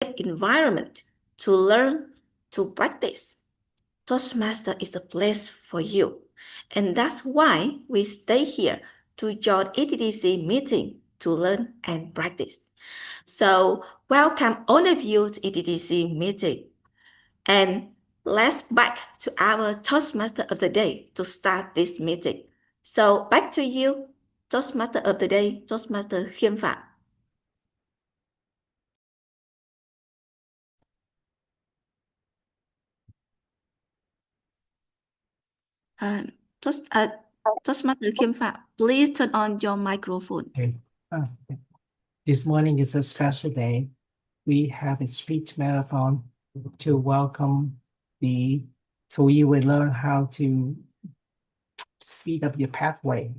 environment to learn, to practice. Toastmaster is a place for you. And that's why we stay here to join ETDC meeting to learn and practice. So welcome all of you to ETDC meeting. And let's back to our Toastmaster of the day to start this meeting. So back to you, Toastmaster of the day, Toastmaster Khiêm Phạm. Toastmaster Khiêm Phạm, please turn on your microphone. Okay. This morning is a special day. We have a speech marathon to welcome so you will learn how to speed up your pathway.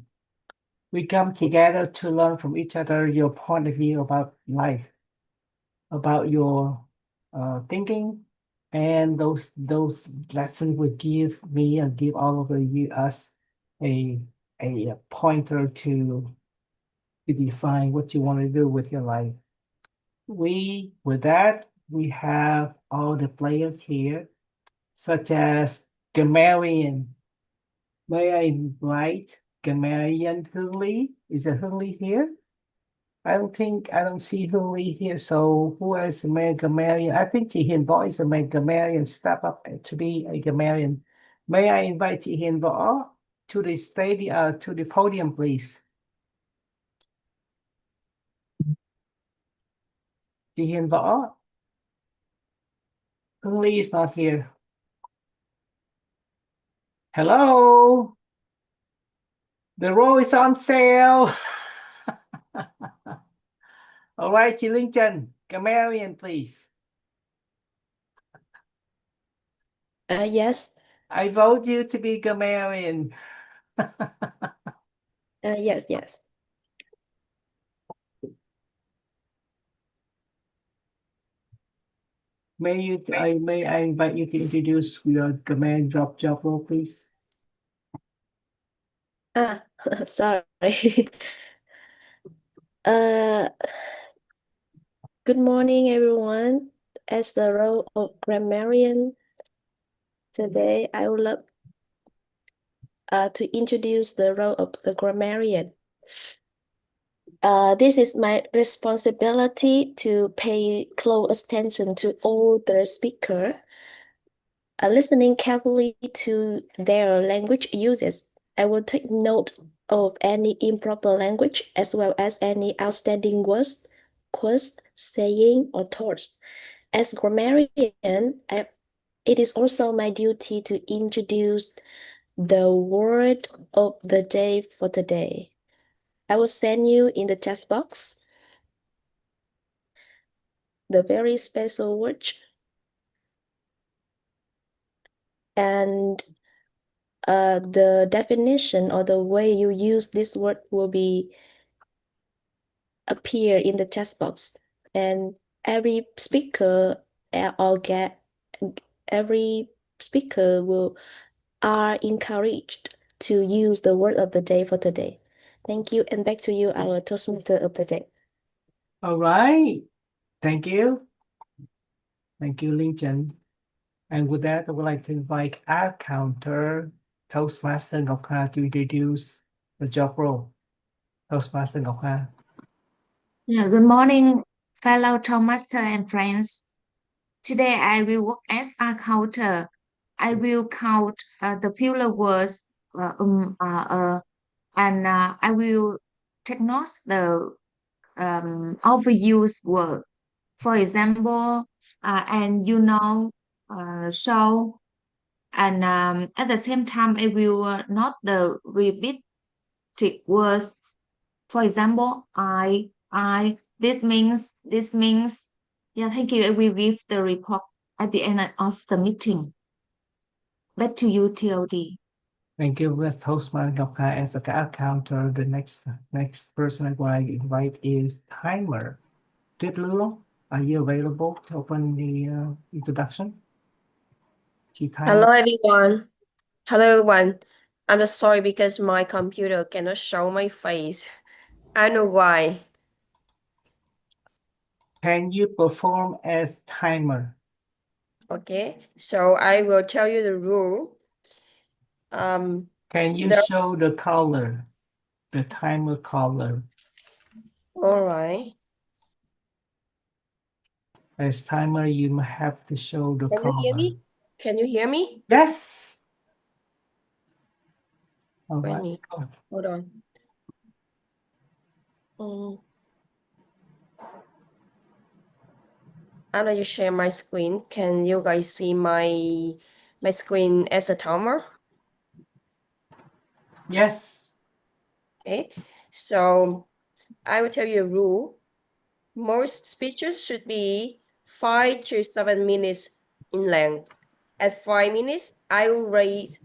We come together to learn from each other your point of view about life, about your thinking, and those lessons will give me and give all of us a pointer to define what you want to do with your life. With that, we have all the players here, such as Gamarian. May I invite Gamarian Hương Lee? Is it Hương Lee here? I don't see Hương Lee here. So who is Gamarian? I think Chị Hiền Võ is a Gamarian. Step up to be a Gamarian. May I invite Chị Hiền Võ to the stadium, to the podium, please? Chị Hiền Võ. Hương Lee is not here. Hello. The row is on sale. All right, chị Linh Trần, Gamarian, please. Yes. I vote you to be Gamarian. Yes. May I invite you to introduce your Gamarian job role, please? Sorry. Good morning, everyone. As the role of grammarian, today I would love to introduce the role of the grammarian. This is my responsibility to pay close attention to all the speaker, listening carefully to their language uses. I will take note of any improper language as well as any outstanding words, quotes, saying, or thoughts. As grammarian, it is also my duty to introduce the word of the day for today. I will send you in the chat box the very special word, and the definition or the way you use this word will be appear in the chat box, and every speaker are encouraged to use the word of the day for today. Thank you, and back to you, our Toastmaster of the day. All right. Thank you. Thank you, Linh Trần. And with that, I would like to invite our counter, Toastmaster Ngọc Hà, to introduce the job role. Toastmaster Ngọc Hà. Yeah, good morning, fellow Toastmaster and friends. Today I will work as a counter. I will count the filler words and I will take notes the overused word. For example, and so, and at the same time I will note the repeated words. For example, this means. Yeah, thank you. I will give the report at the end of the meeting. Back to you, TLD. Thank you, with Toastmaster Ngọc Hà as a counter. The next person I want to invite is Timer. Tuyết Lưu, are you available to open the introduction? Hello, everyone. I'm just sorry because my computer cannot show my face. I don't know why. Can you perform as timer? Okay, so I will tell you the rule. Can you show the color, the timer color? All right. As timer, you have to show the Can you hear color. me? Can you hear me? Yes. All Wait right. me. Hold on. I'm gonna share my screen. Can you guys see my screen as a timer? Yes. Okay, so I will tell you a rule. Most speeches should be 5 to 7 minutes in length. At 5 minutes, I will raise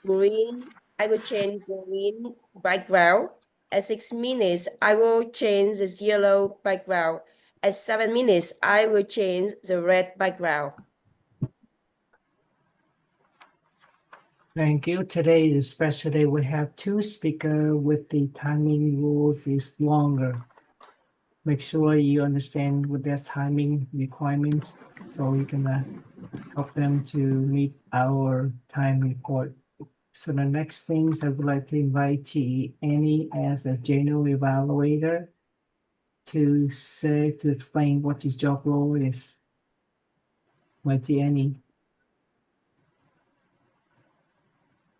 green. I will change green background. At 6 minutes, I will change the yellow background. At 7 minutes, I will change the red background. Thank you. Today is a special day. We have two speakers with the timing rules is longer. Make sure you understand what their timing requirements so we can help them to meet our time report. So the next things I would like to invite Annie as a general evaluator to explain what his job role is. Annie.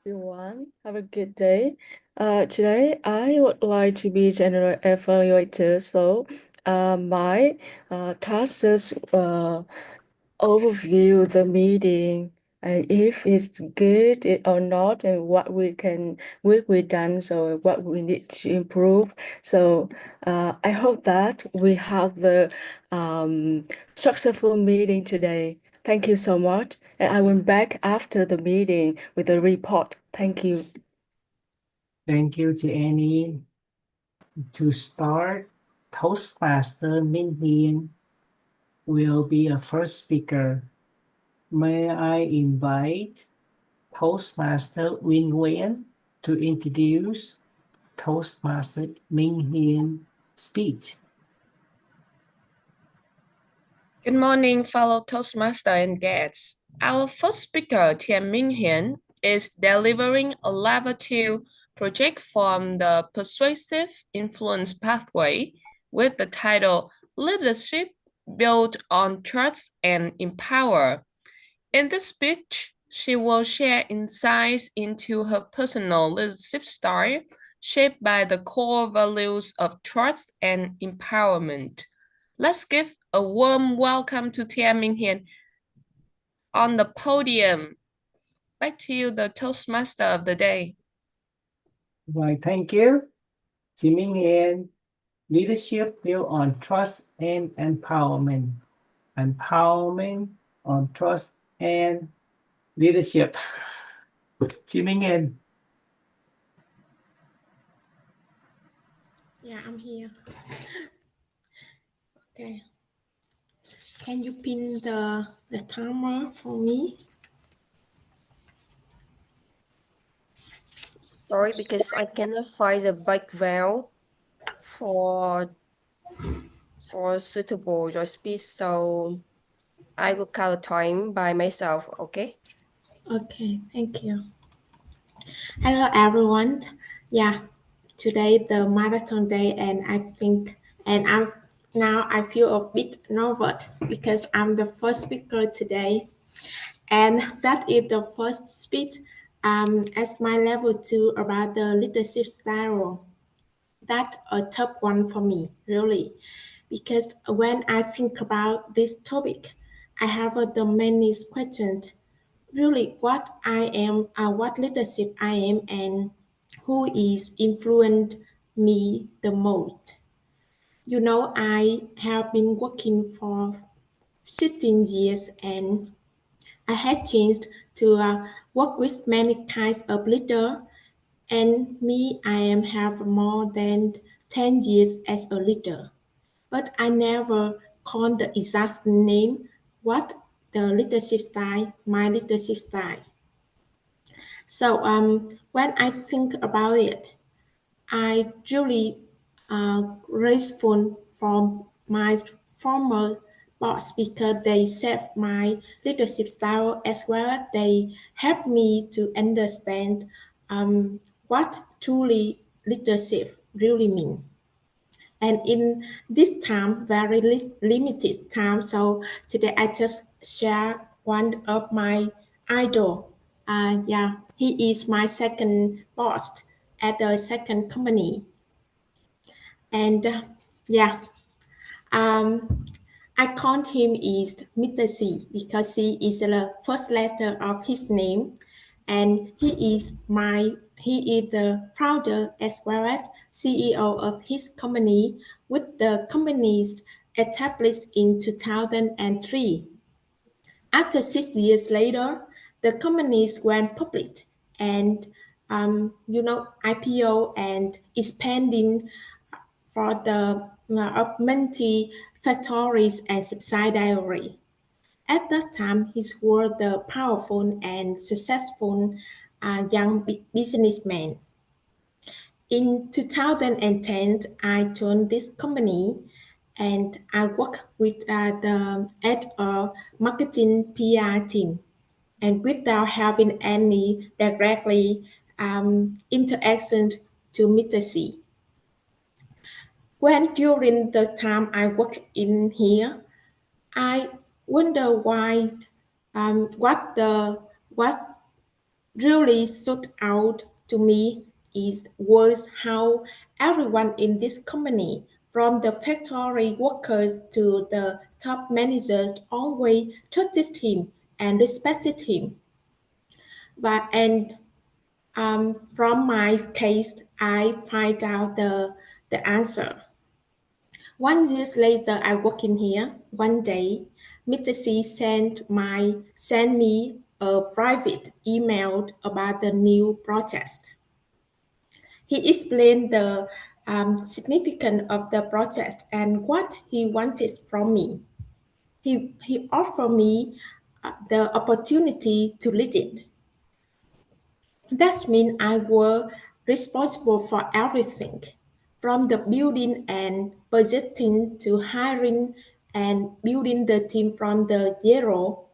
Everyone, have a good day. Today I would like to be general evaluator. So, my task is overview the meeting and if it's good or not, and what we done. So, what we need to improve. So, I hope that we have the successful meeting today. Thank you so much. And I will back after the meeting with a report. Thank you. Thank you to Annie. To start, Toastmaster Minh Hiên will be a first speaker. May I invite Toastmaster Win Nguyen to introduce Toastmaster Minh Hiên speech. Good morning, fellow Toastmaster and guests. Our first speaker, Tian Minh Hian, is delivering a level 2 project from the Persuasive Influence Pathway with the title Leadership Built on Trust and Empower. In this speech, she will share insights into her personal leadership style shaped by the core values of trust and empowerment. Let's give a warm welcome to Tian Minh Hian on the podium. Back to you, the Toastmaster of the day. Right, thank you. Minh Hian, leadership built on trust and empowerment. Empowerment on trust and leadership. Minh Hian. Yeah, I'm here. Okay. Can you pin the timer for me? Sorry, because I cannot find the background for suitable your speech, so I will count time by myself, okay? Okay, thank you. Hello, everyone. Yeah, today the marathon day, and I feel a bit nervous because I'm the first speaker today, and that is the first speech as my level 2 about the leadership style. That's a tough one for me, really, because when I think about this topic, I have the many questions. Really, what I am, what leadership I am, and who is influenced me the most. You know, I have been working for 16 years, and I had changed to work with many kinds of leader, and me, I am have more than 10 years as a leader. But I never called the exact name what the leadership style, my leadership style. So when I think about it, I really grateful for my former boss because they saved my leadership style as well as they helped me to understand what truly leadership really means. And in this time, very limited time, so today I just share one of my idol. Yeah, he is my second boss at the second company. And yeah, um, I called him is Mr. C because C is the first letter of his name, and he is the founder as well as CEO of his company, with the companies established in 2003. After 6 years later, the companies went public and IPO and expanding for the of many factories and subsidiaries. At that time, he was the powerful and successful young businessman. In 2010, I joined this company and I worked with at a marketing PR team and without having any directly interaction to Mr. C. When during the time I work in here, I wonder why what really stood out to me is was how everyone in this company, from the factory workers to the top managers, always trusted him and respected him. But and from my case, I find out the answer. 1 year later, I work in here. One day, Mr. C sent me a private email about the new project. He explained the significance of the project and what he wanted from me. He offered me the opportunity to lead it. That means I was responsible for everything, from the building and budgeting to hiring and building the team from the zero.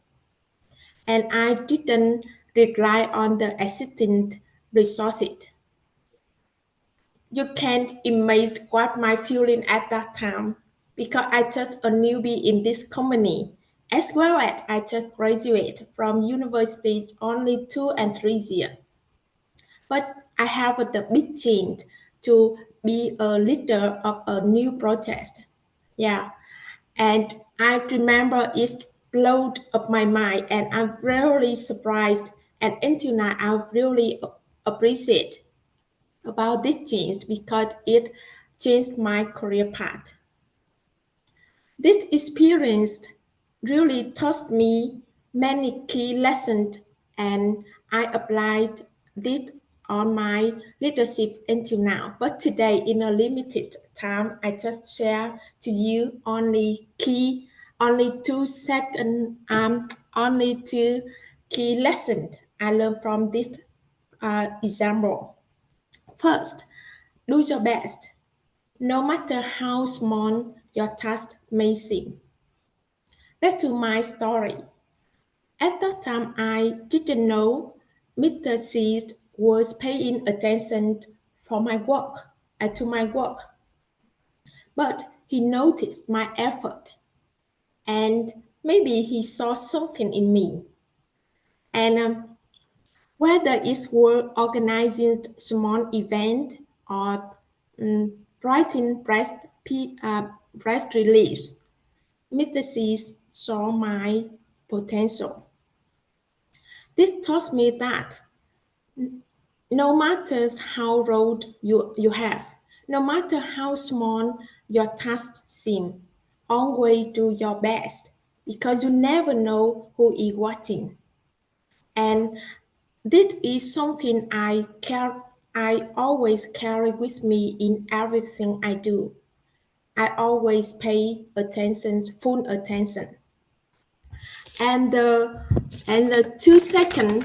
And I didn't rely on the existing resources. You can't imagine what my feeling at that time because I just a newbie in this company. As well as I just graduated from university only 2 and 3 years. But I have the big change to be a leader of a new project. Yeah, and I remember it blowed up my mind, and I'm really surprised. And until now, I really appreciate about this change because it changed my career path. This experience really taught me many key lessons, and I applied this on my leadership until now. But today, in a limited time, I just share to you only 2 second, only two key lessons I learned from this example. First, do your best, no matter how small your task may seem. Back to my story. At that time, I didn't know Mr. C was paying attention to my work, but he noticed my effort and maybe he saw something in me. And whether it were organizing small event or writing press release, Mr. C saw my potential. This taught me that no matter how road you have, no matter how small your tasks seem, always do your best because you never know who is watching. And this is something I always carry with me in everything I do. I always pay attention, full attention. And the 2 second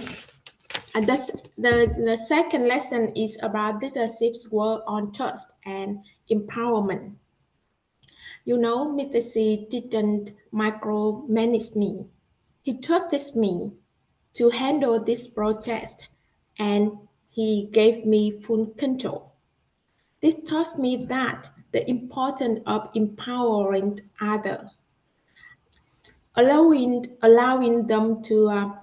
and the second lesson is about leadership's work on trust and empowerment. You know, Mr. C didn't micromanage me. He trusted me to handle this protest, and he gave me full control. This taught me that the importance of empowering others, allowing them to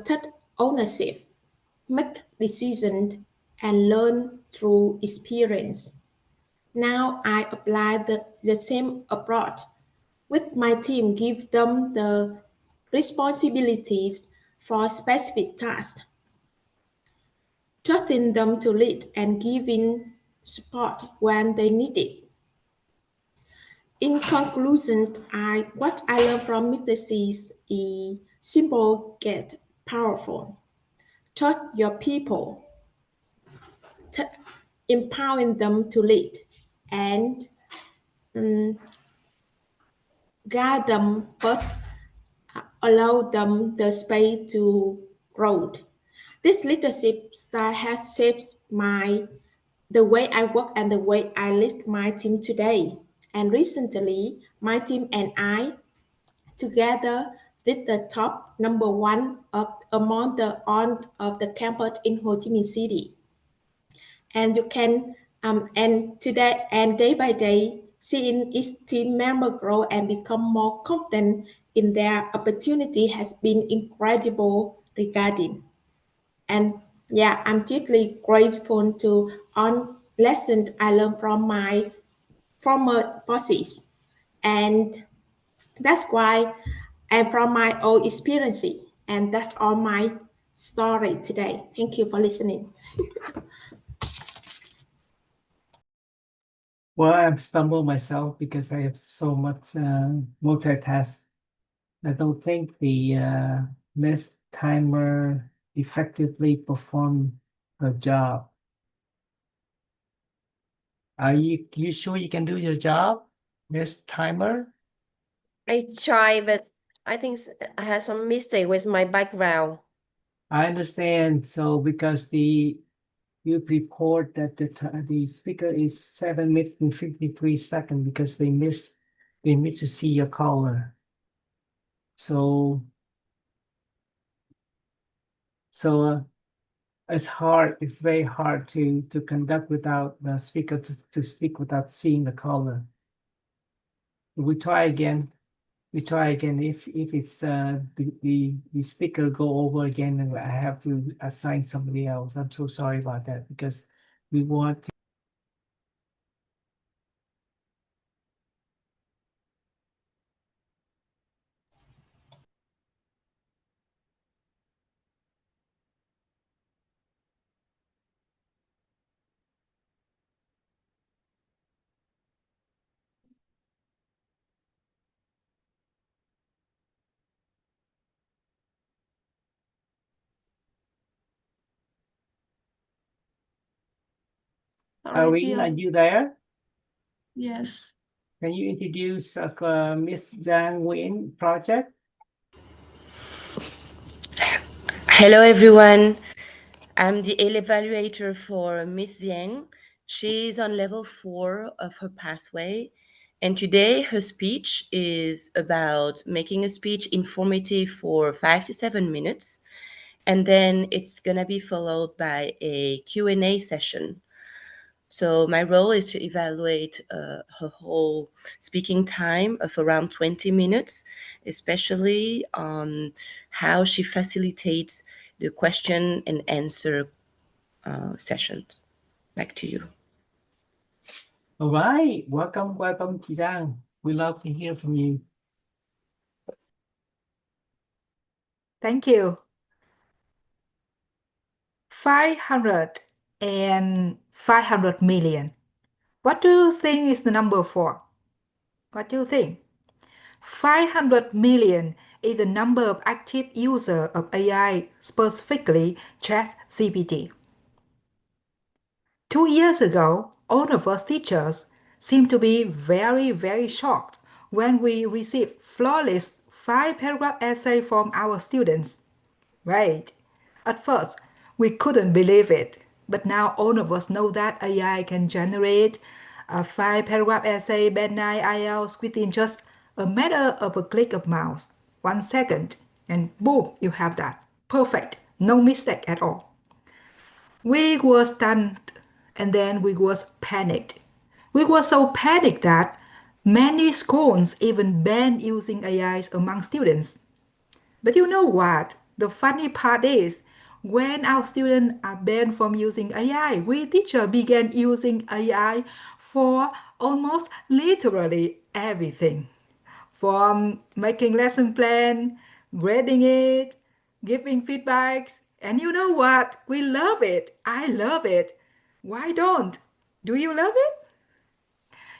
take ownership, make decisions, and learn through experience. Now I apply the same approach with my team, give them the responsibilities for specific tasks, trusting them to lead and giving support when they need it. In conclusion, what I learned from Mr. C is simple yet powerful. Trust your people, t- empowering them to lead, and guide them, but allow them the space to grow. This leadership style has shaped the way I work and the way I lead my team today. And recently, my team and I together with the top number one among the on of the campus in Ho Chi Minh City. And you can and today and day by day seeing each team member grow and become more confident in their opportunity has been incredible regarding. And yeah, I'm deeply grateful to on lessons I learned from my former bosses. And that's why and from my own experience. And that's all my story today. Thank you for listening. Well, I'm stumbled myself because I have so much multitask. I don't think the Miss Timer effectively performed her job. Are you sure you can do your job, Miss Timer? I try, but I think I had some mistake with my background. I understand. So because you report that the speaker is 7 minutes and 53 seconds because they miss to see your color. So it's hard. It's very hard to conduct without the speaker to speak without seeing the color. We try again. If it's the speaker go over again, and I have to assign somebody else. I'm so sorry about that because we want to. Irene, are you there? Yes. Can you introduce Miss Zhang Win project? Hello, everyone. I'm the evaluator for Miss Yang. She's on level 4 of her pathway. And today her speech is about making a speech informative for 5 to 7 minutes. And then it's going to be followed by a Q&A session. So my role is to evaluate her whole speaking time of around 20 minutes, especially on how she facilitates the question and answer sessions. Back to you. All right, welcome, Chị Giang. We love to hear from you. Thank you. 500 and 500 million. What do you think is the number for? What do you think? 500 million is the number of active users of AI, specifically ChatGPT. 2 years ago, all of us teachers seemed to be very, very shocked when we received flawless 5-paragraph essay from our students. Right. At first, we couldn't believe it, but now all of us know that AI can generate a 5-paragraph essay, band 9 IELTS within just a matter of a click of mouse, 1 second, and boom, you have that. Perfect, no mistake at all. We were stunned and then we was panicked. We were so panicked that many schools even banned using AIs among students. But you know what? The funny part is, when our students are banned from using AI, we teachers began using AI for almost literally everything. From making lesson plan, grading it, giving feedbacks. And you know what? We love it. I love it. Why don't? Do you love it?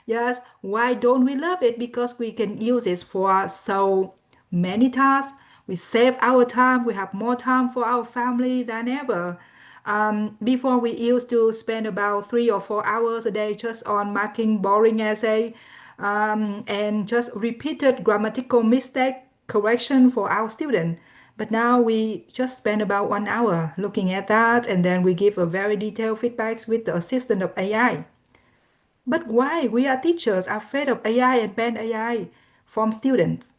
Yes, why don't we love it? Because we can use it for so many tasks. We save our time. We have more time for our family than ever. Before we used to spend about 3 or 4 hours a day just on marking boring essay and just repeated grammatical mistake correction for our student. But now we just spend about 1 hour looking at that, and then we give a very detailed feedbacks with the assistance of AI. But why we are teachers are afraid of AI and ban AI from students?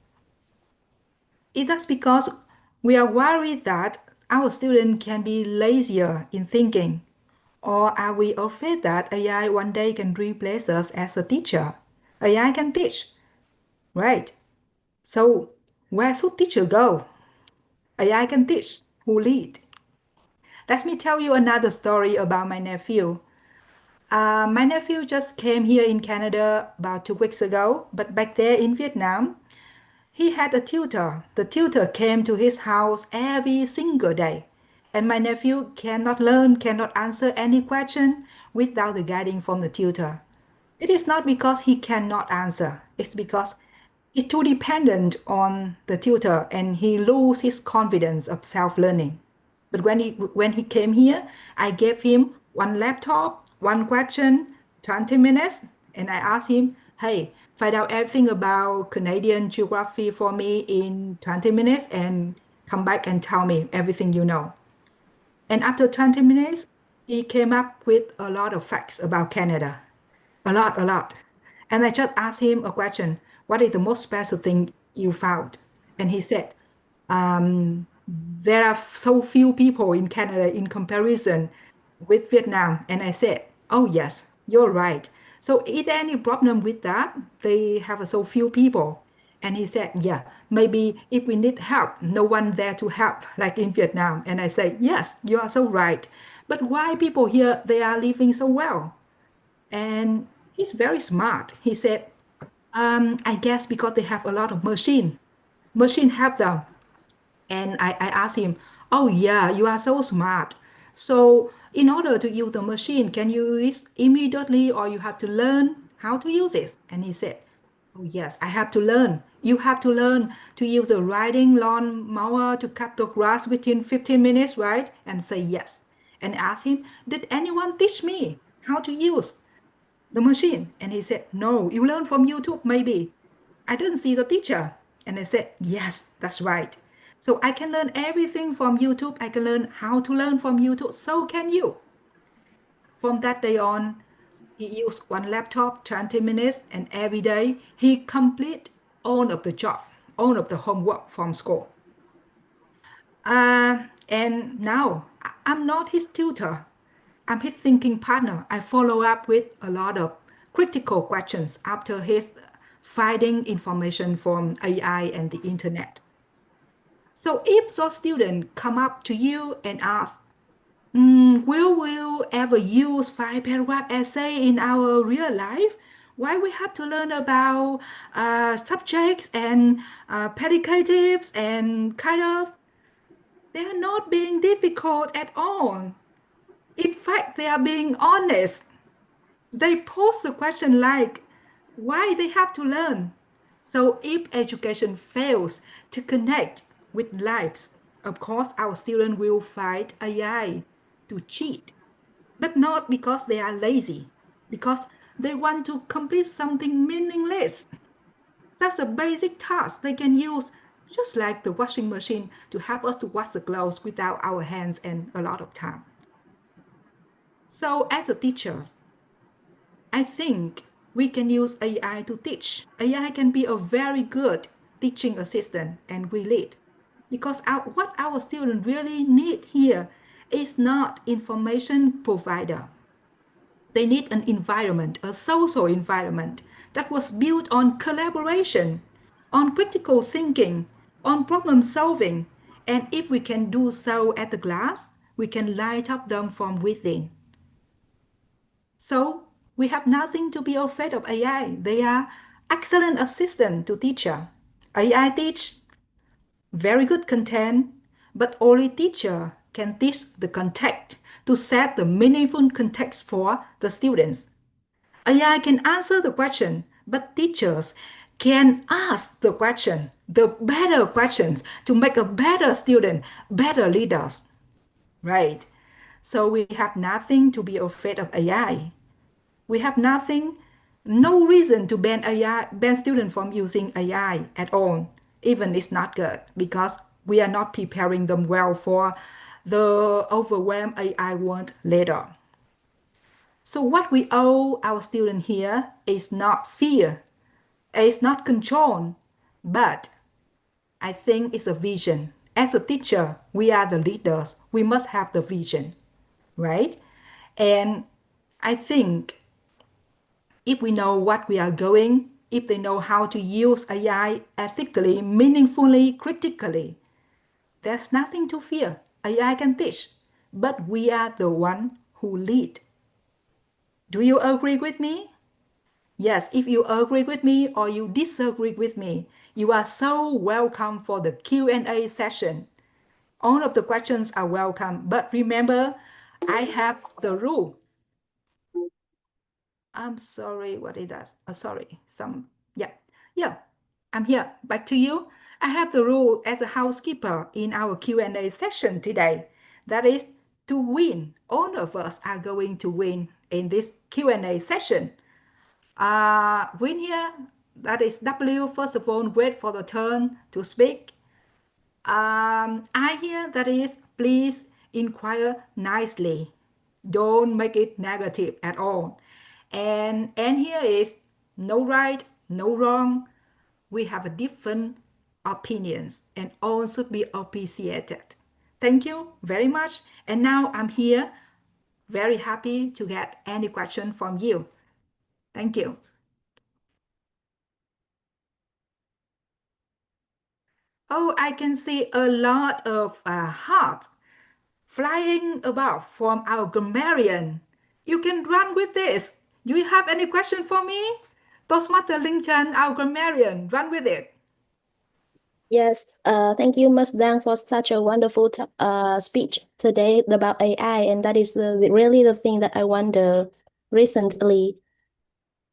It is because we are worried that our students can be lazier in thinking. Or are we afraid that AI one day can replace us as a teacher? AI can teach, right? So where should teacher go? AI can teach, who lead? Let me tell you another story about my nephew. My nephew just came here in Canada about 2 weeks ago, but back there in Vietnam, he had a tutor. The tutor came to his house every single day, and my nephew cannot learn, cannot answer any question without the guiding from the tutor. It is not because he cannot answer, it's because he's too dependent on the tutor and he loses his confidence of self-learning. But when he came here, I gave him one laptop, one question, 20 minutes, and I asked him, hey, find out everything about Canadian geography for me in 20 minutes and come back and tell me everything you know. And after 20 minutes, he came up with a lot of facts about Canada. A lot, a lot. And I just asked him a question. What is the most special thing you found? And he said, there are so few people in Canada in comparison with Vietnam. And I said, oh, yes, you're right. So is there any problem with that? They have so few people. And he said, yeah, maybe if we need help, no one there to help, like in Vietnam. And I said, yes, you are so right. But why people here, they are living so well? And he's very smart. He said, I guess because they have a lot of machine. Machine help them. And I asked him, oh yeah, you are so smart. So in order to use the machine, can you use it immediately or you have to learn how to use it? And he said, oh yes, I have to learn. You have to learn to use a riding lawn mower to cut the grass within 15 minutes, right? And say yes. And ask him, did anyone teach me how to use the machine? And he said, no, you learn from YouTube maybe. I didn't see the teacher. And I said, yes, that's right. So I can learn everything from YouTube. I can learn how to learn from YouTube. So can you. From that day on, he used one laptop, 20 minutes, and every day he complete all of the job, all of the homework from school. And now I'm not his tutor. I'm his thinking partner. I follow up with a lot of critical questions after his finding information from AI and the internet. So if your student come up to you and ask, will we ever use 5-paragraph essay in our real life? Why we have to learn about subjects and predicatives and kind of, they are not being difficult at all. In fact, they are being honest. They pose a question like, why they have to learn? So if education fails to connect with lives, of course our students will fight AI to cheat. But not because they are lazy, because they want to complete something meaningless. That's a basic task they can use, just like the washing machine, to help us to wash the clothes without our hands and a lot of time. So as a teacher, I think we can use AI to teach. AI can be a very good teaching assistant and we lead. Because what our students really need here is not information provider. They need an environment, a social environment that was built on collaboration, on critical thinking, on problem solving. And if we can do so at the class, we can light up them from within. So we have nothing to be afraid of AI. They are excellent assistant to teacher. AI teach very good content, but only teacher can teach the context to set the meaningful context for the students. AI can answer the question, but teachers can ask the question, the better questions to make a better student, better leaders. Right? So we have nothing to be afraid of AI. We have nothing, no reason to ban students from using AI at all. Even it's not good because we are not preparing them well for the overwhelmed AI world later. So what we owe our students here is not fear, it's not control, but I think it's a vision. As a teacher, we are the leaders. We must have the vision, right? And I think if we know what we are going, if they know how to use AI ethically, meaningfully, critically, there's nothing to fear. AI can teach, but we are the one who lead. Do you agree with me? Yes, if you agree with me or you disagree with me, you are so welcome for the Q&A session. All of the questions are welcome, but remember, I have the rule. I'm sorry, what is that? Sorry, yeah, I'm here. Back to you. I have the rule as a housekeeper in our Q&A session today. That is to win. All of us are going to win in this Q&A session. Win here, that is W. First of all, wait for the turn to speak. I here, that is please inquire nicely. Don't make it negative at all. And here is no right, no wrong. We have a different opinions and all should be appreciated. Thank you very much. And now I'm here, very happy to get any question from you. Thank you. Oh, I can see a lot of hearts flying about from our grammarian. You can run with this. Do you have any question for me? Toastmaster Lincoln, our grammarian, run with it. Yes, thank you, Ms. Dang, for such a wonderful speech today about AI, and that is really the thing that I wonder recently.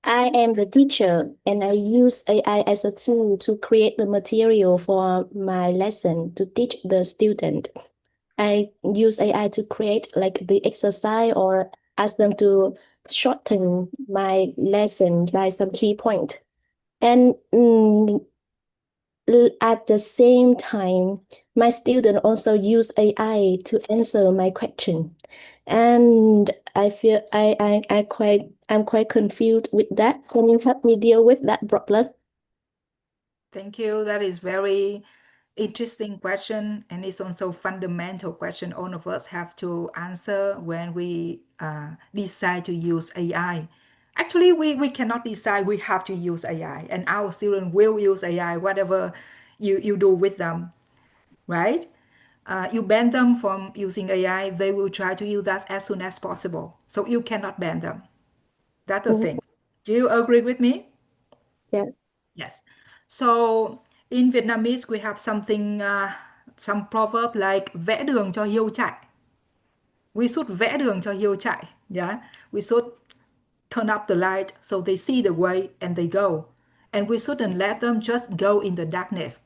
I am the teacher, and I use AI as a tool to create the material for my lesson to teach the student. I use AI to create like the exercise or ask them to shorten my lesson by some key point. And at the same time, my student also use AI to answer my question. And I feel I'm quite confused with that. Can you help me deal with that problem? Thank you. That is very interesting question, and it's also fundamental question all of us have to answer when we decide to use AI. Actually, we cannot decide we have to use AI, and our students will use AI, whatever you do with them, right? You ban them from using AI, they will try to use that as soon as possible. So you cannot ban them. That's the thing. Do you agree with me? Yeah. Yes. So in Vietnamese, we have something, some proverb like vẽ đường cho hiêu chạy. We should vẽ đường cho hiêu chạy. Yeah. We should turn up the light so they see the way and they go. And we shouldn't let them just go in the darkness.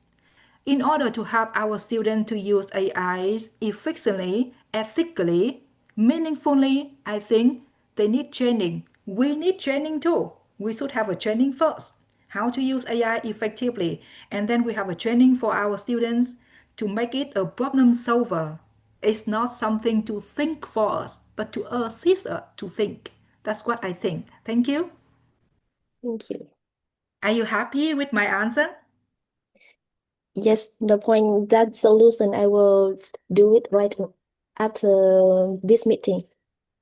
In order to help our students to use AIs efficiently, ethically, meaningfully, I think they need training. We need training too. We should have a training first, how to use AI effectively, and then we have a training for our students to make it a problem solver. It's not something to think for us, but to assist us to think. That's what I think. Thank you. Thank you. Are you happy with my answer? Yes, the point, that solution, I will do it right after this meeting.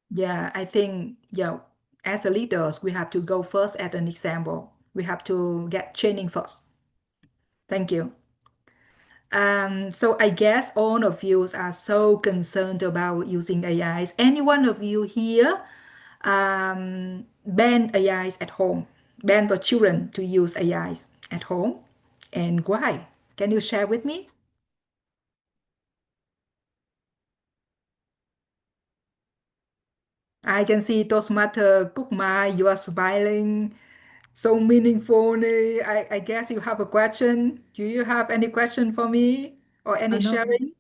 Yeah, I think, as a leaders, we have to go first at an example. We have to get training first. Thank you. So I guess all of you are so concerned about using AIs. Any one of you here ban AIs at home, ban the children to use AIs at home, and why? Can you share with me? I can see Toastmaster Kukma, you are smiling so meaningfully. I guess you have a question. Do you have any question for me or any No. sharing?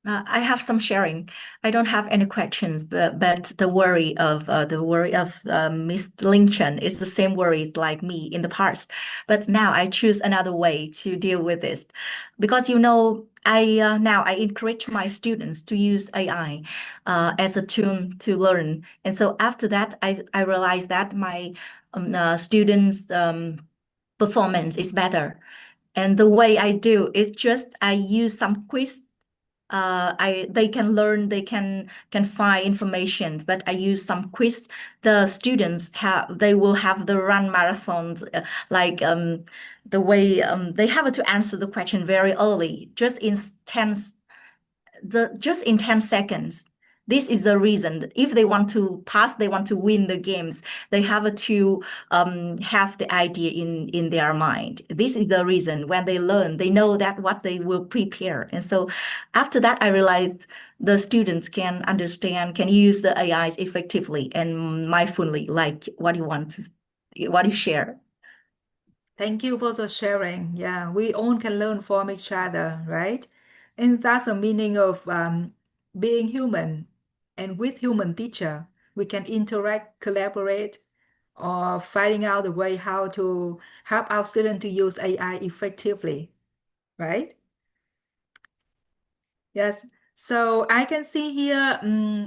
I have some sharing. I don't have any questions, but the worry of Miss Ling Chen is the same worries like me in the past. But now I choose another way to deal with this, because I encourage my students to use AI as a tool to learn, and so after that I realized that my students' performance is better. And the way I do it, just I use some quiz. They can learn, they can find information, but I use some quiz. The students they will have the run marathons, like the way they have to answer the question very early, just in 10 seconds. This is the reason. If they want to pass, they want to win the games, they have to have the idea in their mind. This is the reason. When they learn, they know that what they will prepare. And so after that, I realized the students can understand, can use the AIs effectively and mindfully, like what you share. Thank you for the sharing. Yeah, we all can learn from each other, right? And that's the meaning of being human. And with human teacher, we can interact, collaborate, or finding out the way how to help our students to use AI effectively, right? Yes. So I can see here,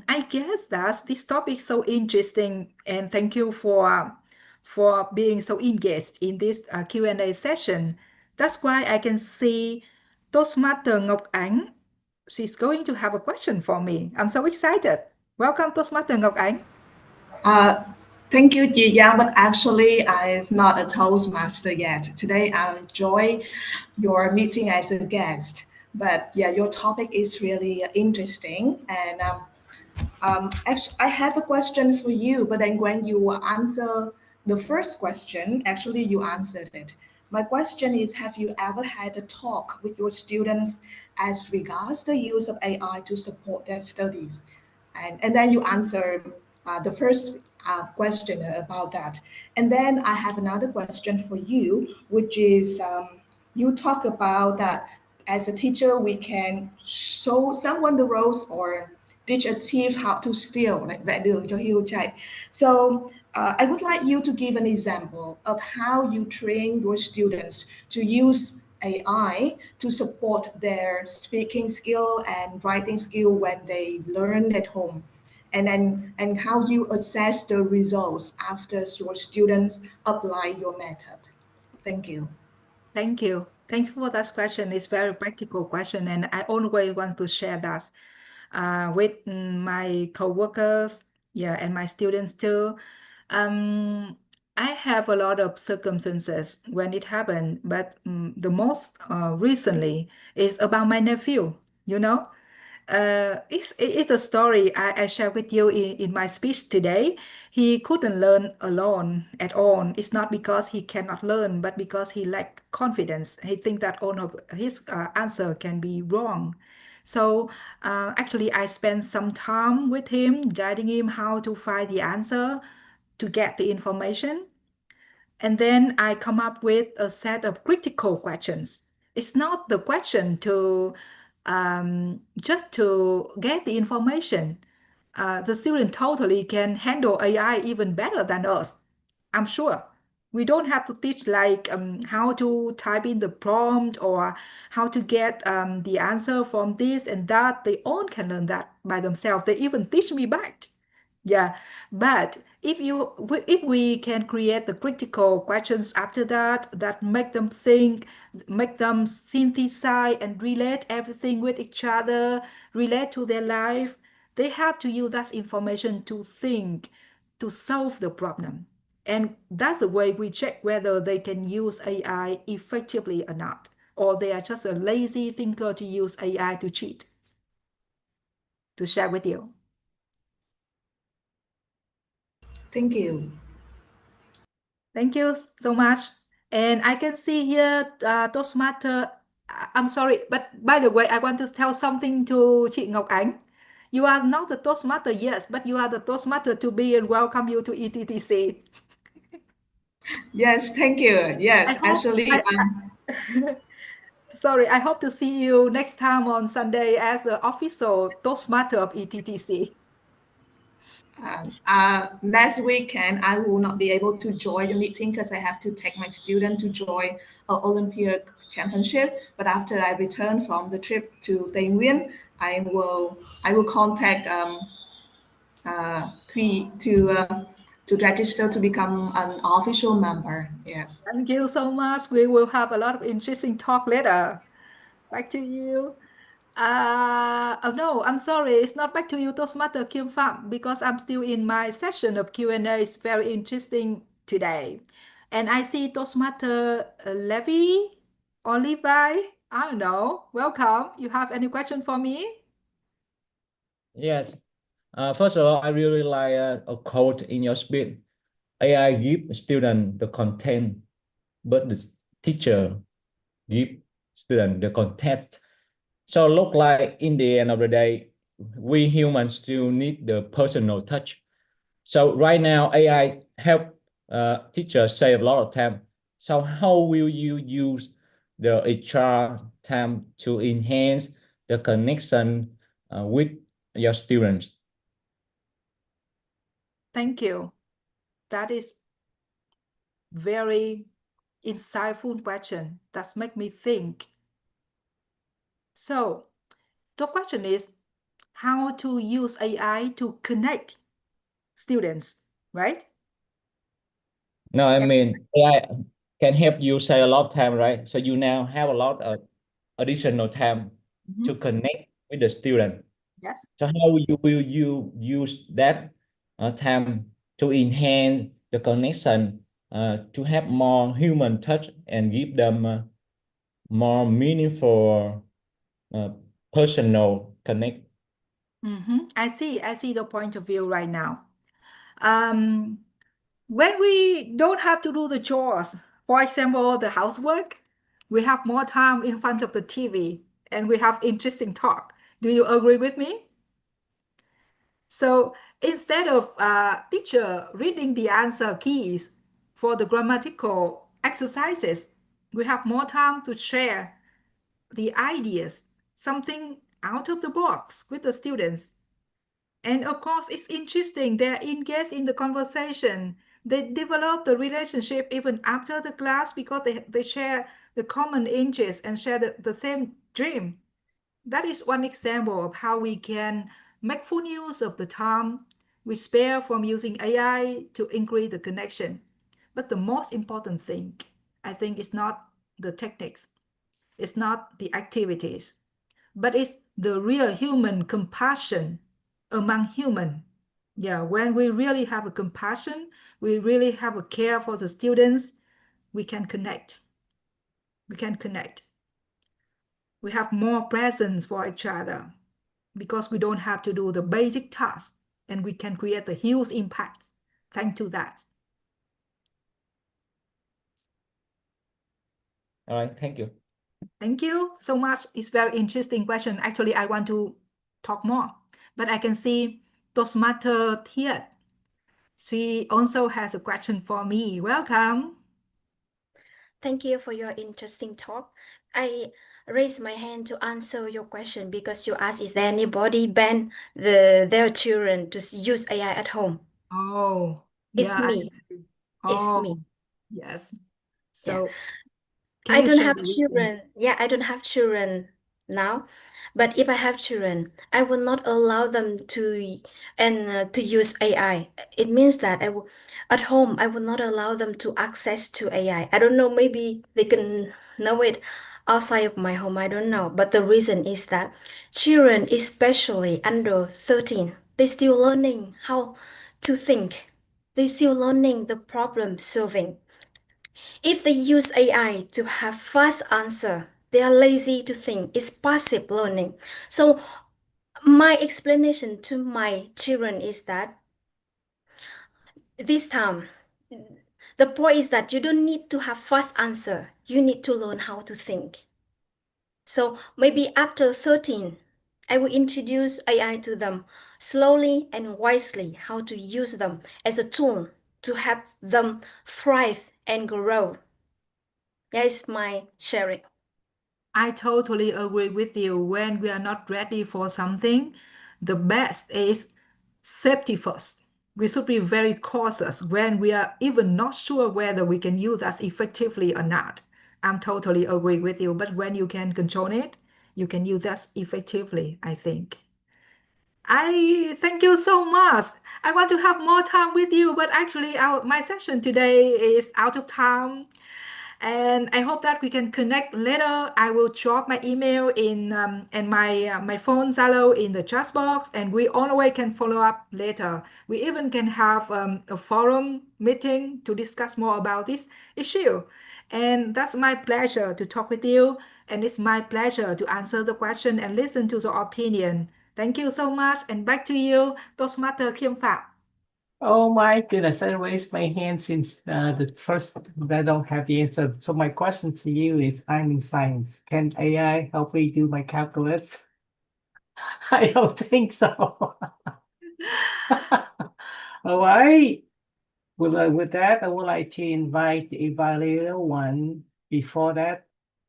I guess that this topic is so interesting, and thank you for being so engaged in this Q&A session. That's why I can see Toastmaster Ngọc Ánh. She's going to have a question for me. I'm so excited. Welcome, Toastmaster Ngọc Ánh. Thank you, Ji Yang, but actually I'm not a Toastmaster yet. Today I enjoy your meeting as a guest. But yeah, your topic is really interesting. And actually, I had a question for you, but then when you answer the first question, actually you answered it. My question is, have you ever had a talk with your students as regards the use of AI to support their studies? And then you answer the first question about that. And then I have another question for you, which is you talk about that as a teacher, we can show someone the ropes or teach a thief how to steal, like vẽ đường cho hươu chạy. So I would like you to give an example of how you train your students to use AI to support their speaking skill and writing skill when they learn at home. And how you assess the results after your students apply your method. Thank you. Thank you. Thank you for that question. It's very practical question, and I always want to share that with my coworkers, yeah, and my students too. I have a lot of circumstances when it happened, but the most recently is about my nephew. You know, it's a story I share with you in my speech today. He couldn't learn alone at all. It's not because he cannot learn, but because he lacked confidence. He think that all of his answer can be wrong. So actually, I spent some time with him, guiding him how to find the answer, to get the information. And then I come up with a set of critical questions. It's not the question to just to get the information. The student totally can handle AI even better than us. I'm sure. We don't have to teach like how to type in the prompt or how to get the answer from this and that. They all can learn that by themselves. They even teach me back. Yeah, but if we can create the critical questions after that make them think, make them synthesize and relate everything with each other, relate to their life, they have to use that information to think, to solve the problem. And that's the way we check whether they can use AI effectively or not, or they are just a lazy thinker to use AI to cheat. To share with you. Thank you. Thank you so much. And I can see here Toastmaster. I'm sorry, but by the way, I want to tell something to chị Ngọc Ánh. You are not the Toastmaster, yes, but you are the Toastmaster to be and welcome you to ETTC. Yes, thank you. Yes, I hope, actually, sorry, I hope to see you next time on Sunday as the official Toastmaster of ETTC. next weekend I will not be able to join the meeting because I have to take my student to join a Olympic championship. But after I return from the trip to Tây Nguyên, I will contact to register to become an official member. Yes. Thank you so much. We will have a lot of interesting talk later. Back to you. Oh no, I'm sorry. It's not back to you, Toastmaster Kim Pham, because I'm still in my session of Q&A. It's very interesting today. And I see Toastmaster Levi or Levi. I don't know. Welcome. You have any question for me? Yes. First of all, I really like a quote in your speech. AI give student the content, but the teacher give student the context. So look like in the end of the day, we humans still need the personal touch. So right now, AI help teachers save a lot of time. So how will you use the HR time to enhance the connection with your students? Thank you. That is very insightful question. That's make me think. So the question is how to use AI to connect students, right? No, I mean AI can help you save a lot of time, right? So you now have a lot of additional time to connect with the student. Yes. So how will you use that time to enhance the connection, to have more human touch and give them more meaningful, personal connect? I see the point of view right now. When we don't have to do the chores, for example, the housework, we have more time in front of the TV and we have interesting talk. Do you agree with me? So instead of teacher reading the answer keys for the grammatical exercises, we have more time to share the ideas, something out of the box with the students. And of course, it's interesting. They're engaged in the conversation. They develop the relationship even after the class because they share the common interests and share the same dream. That is one example of how we can make full use of the time we spare from using AI to increase the connection. But the most important thing, I think, is not the techniques, it's not the activities, but it's the real human compassion among human. Yeah, when we really have a compassion, we really have a care for the students, we can connect. We can connect. We have more presence for each other because we don't have to do the basic tasks and we can create a huge impact thanks to that. All right, thank you. Thank you so much. It's very interesting question. Actually, I want to talk more, but I can see Toastmaster here. She also has a question for me. Welcome. Thank you for your interesting talk. I raise my hand to answer your question because you asked, is there anybody ban their children to use AI at home? Oh, It's yeah. me. It's me. Yes. Yeah. So can I you don't share have the reason? children. Yeah, I don't have children now. But if I have children, I will not allow them to use AI. It means that at home I will not allow them to access to AI. I don't know, maybe they can know it outside of my home. I don't know. But the reason is that children, especially under 13, they still learning how to think. They still learning the problem solving. If they use AI to have fast answer, they are lazy to think. It's passive learning. So my explanation to my children is that this time, the point is that you don't need to have fast answer. You need to learn how to think. So maybe after 13, I will introduce AI to them slowly and wisely, how to use them as a tool to help them thrive and grow. That is my sharing. I totally agree with you. When we are not ready for something, the best is safety first. We should be very cautious when we are even not sure whether we can use that effectively or not. I'm totally agree with you. But when you can control it, you can use that effectively, I think. I thank you so much. I want to have more time with you, but actually my session today is out of time. And I hope that we can connect later. I will drop my email in and my phone Zalo in the chat box, and we always can follow up later. We even can have a forum meeting to discuss more about this issue. And that's my pleasure to talk with you, and it's my pleasure to answer the question and listen to the opinion. Thank you so much, and back to you, Toastmaster Khiêm Phạm. Oh my goodness, I raised my hand since the first, I don't have the answer. So my question to you is, I'm in science. Can AI help me do my calculus? I don't think so. All right. With that, I would like to invite the evaluator one. Before that,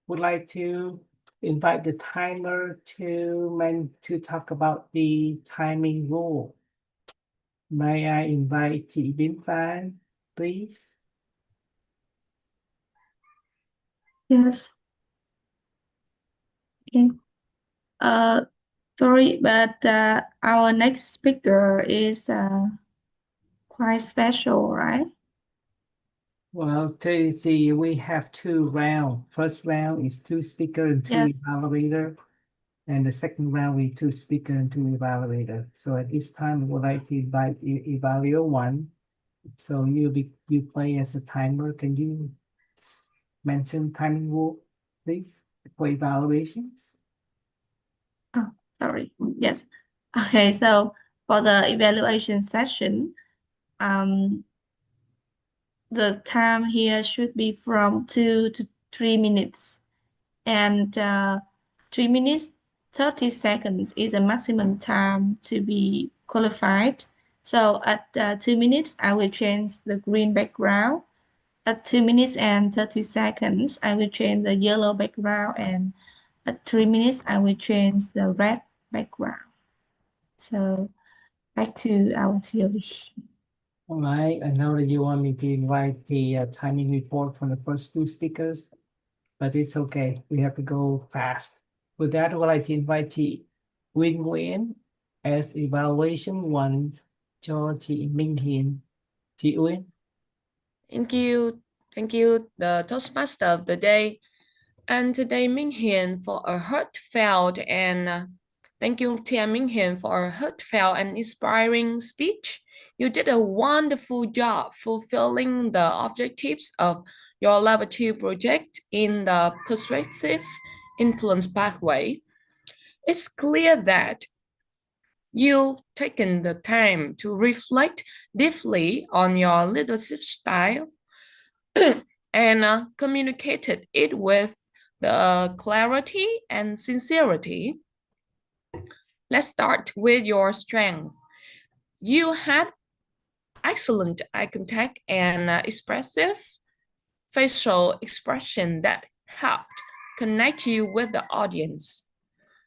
would like to invite the timer to talk about the timing rule. May I invite Chị Bím Phan, please? Yes. Okay. Sorry, but our next speaker is quite special, right? Well, Tracy, we have 2 rounds. First round is 2 speaker and 2 Yes. evaluator. And the second round we 2 speaker and 2 evaluator. So at this time, we would like to invite evaluator 1. So you play as a timer. Can you mention timing rule, please, for evaluations? Oh, sorry. Yes. Okay, so for the evaluation session, the time here should be from 2 to 3 minutes. And 3 minutes, 30 seconds is the maximum time to be qualified. So at 2 minutes, I will change the green background. At 2 minutes and 30 seconds, I will change the yellow background. And at 3 minutes, I will change the red background. So back to our theory. All right, I know that you want me to invite the timing report from the first 2 speakers, but it's okay. We have to go fast. With that, I would like to invite the Win Nguyen as evaluation 1 cho chị Minh Hiền. Chị Uyên. Thank you. Thank you, the Toastmaster of the day. And today, Minh Hiền for a heartfelt and thank you, Tia Minh Hiền, for a heartfelt and inspiring speech. You did a wonderful job fulfilling the objectives of your level 2 project in the persuasive influence pathway. It's clear that you've taken the time to reflect deeply on your leadership style and communicated it with the clarity and sincerity. Let's start with your strength. You had excellent eye contact and expressive facial expression that helped connect you with the audience.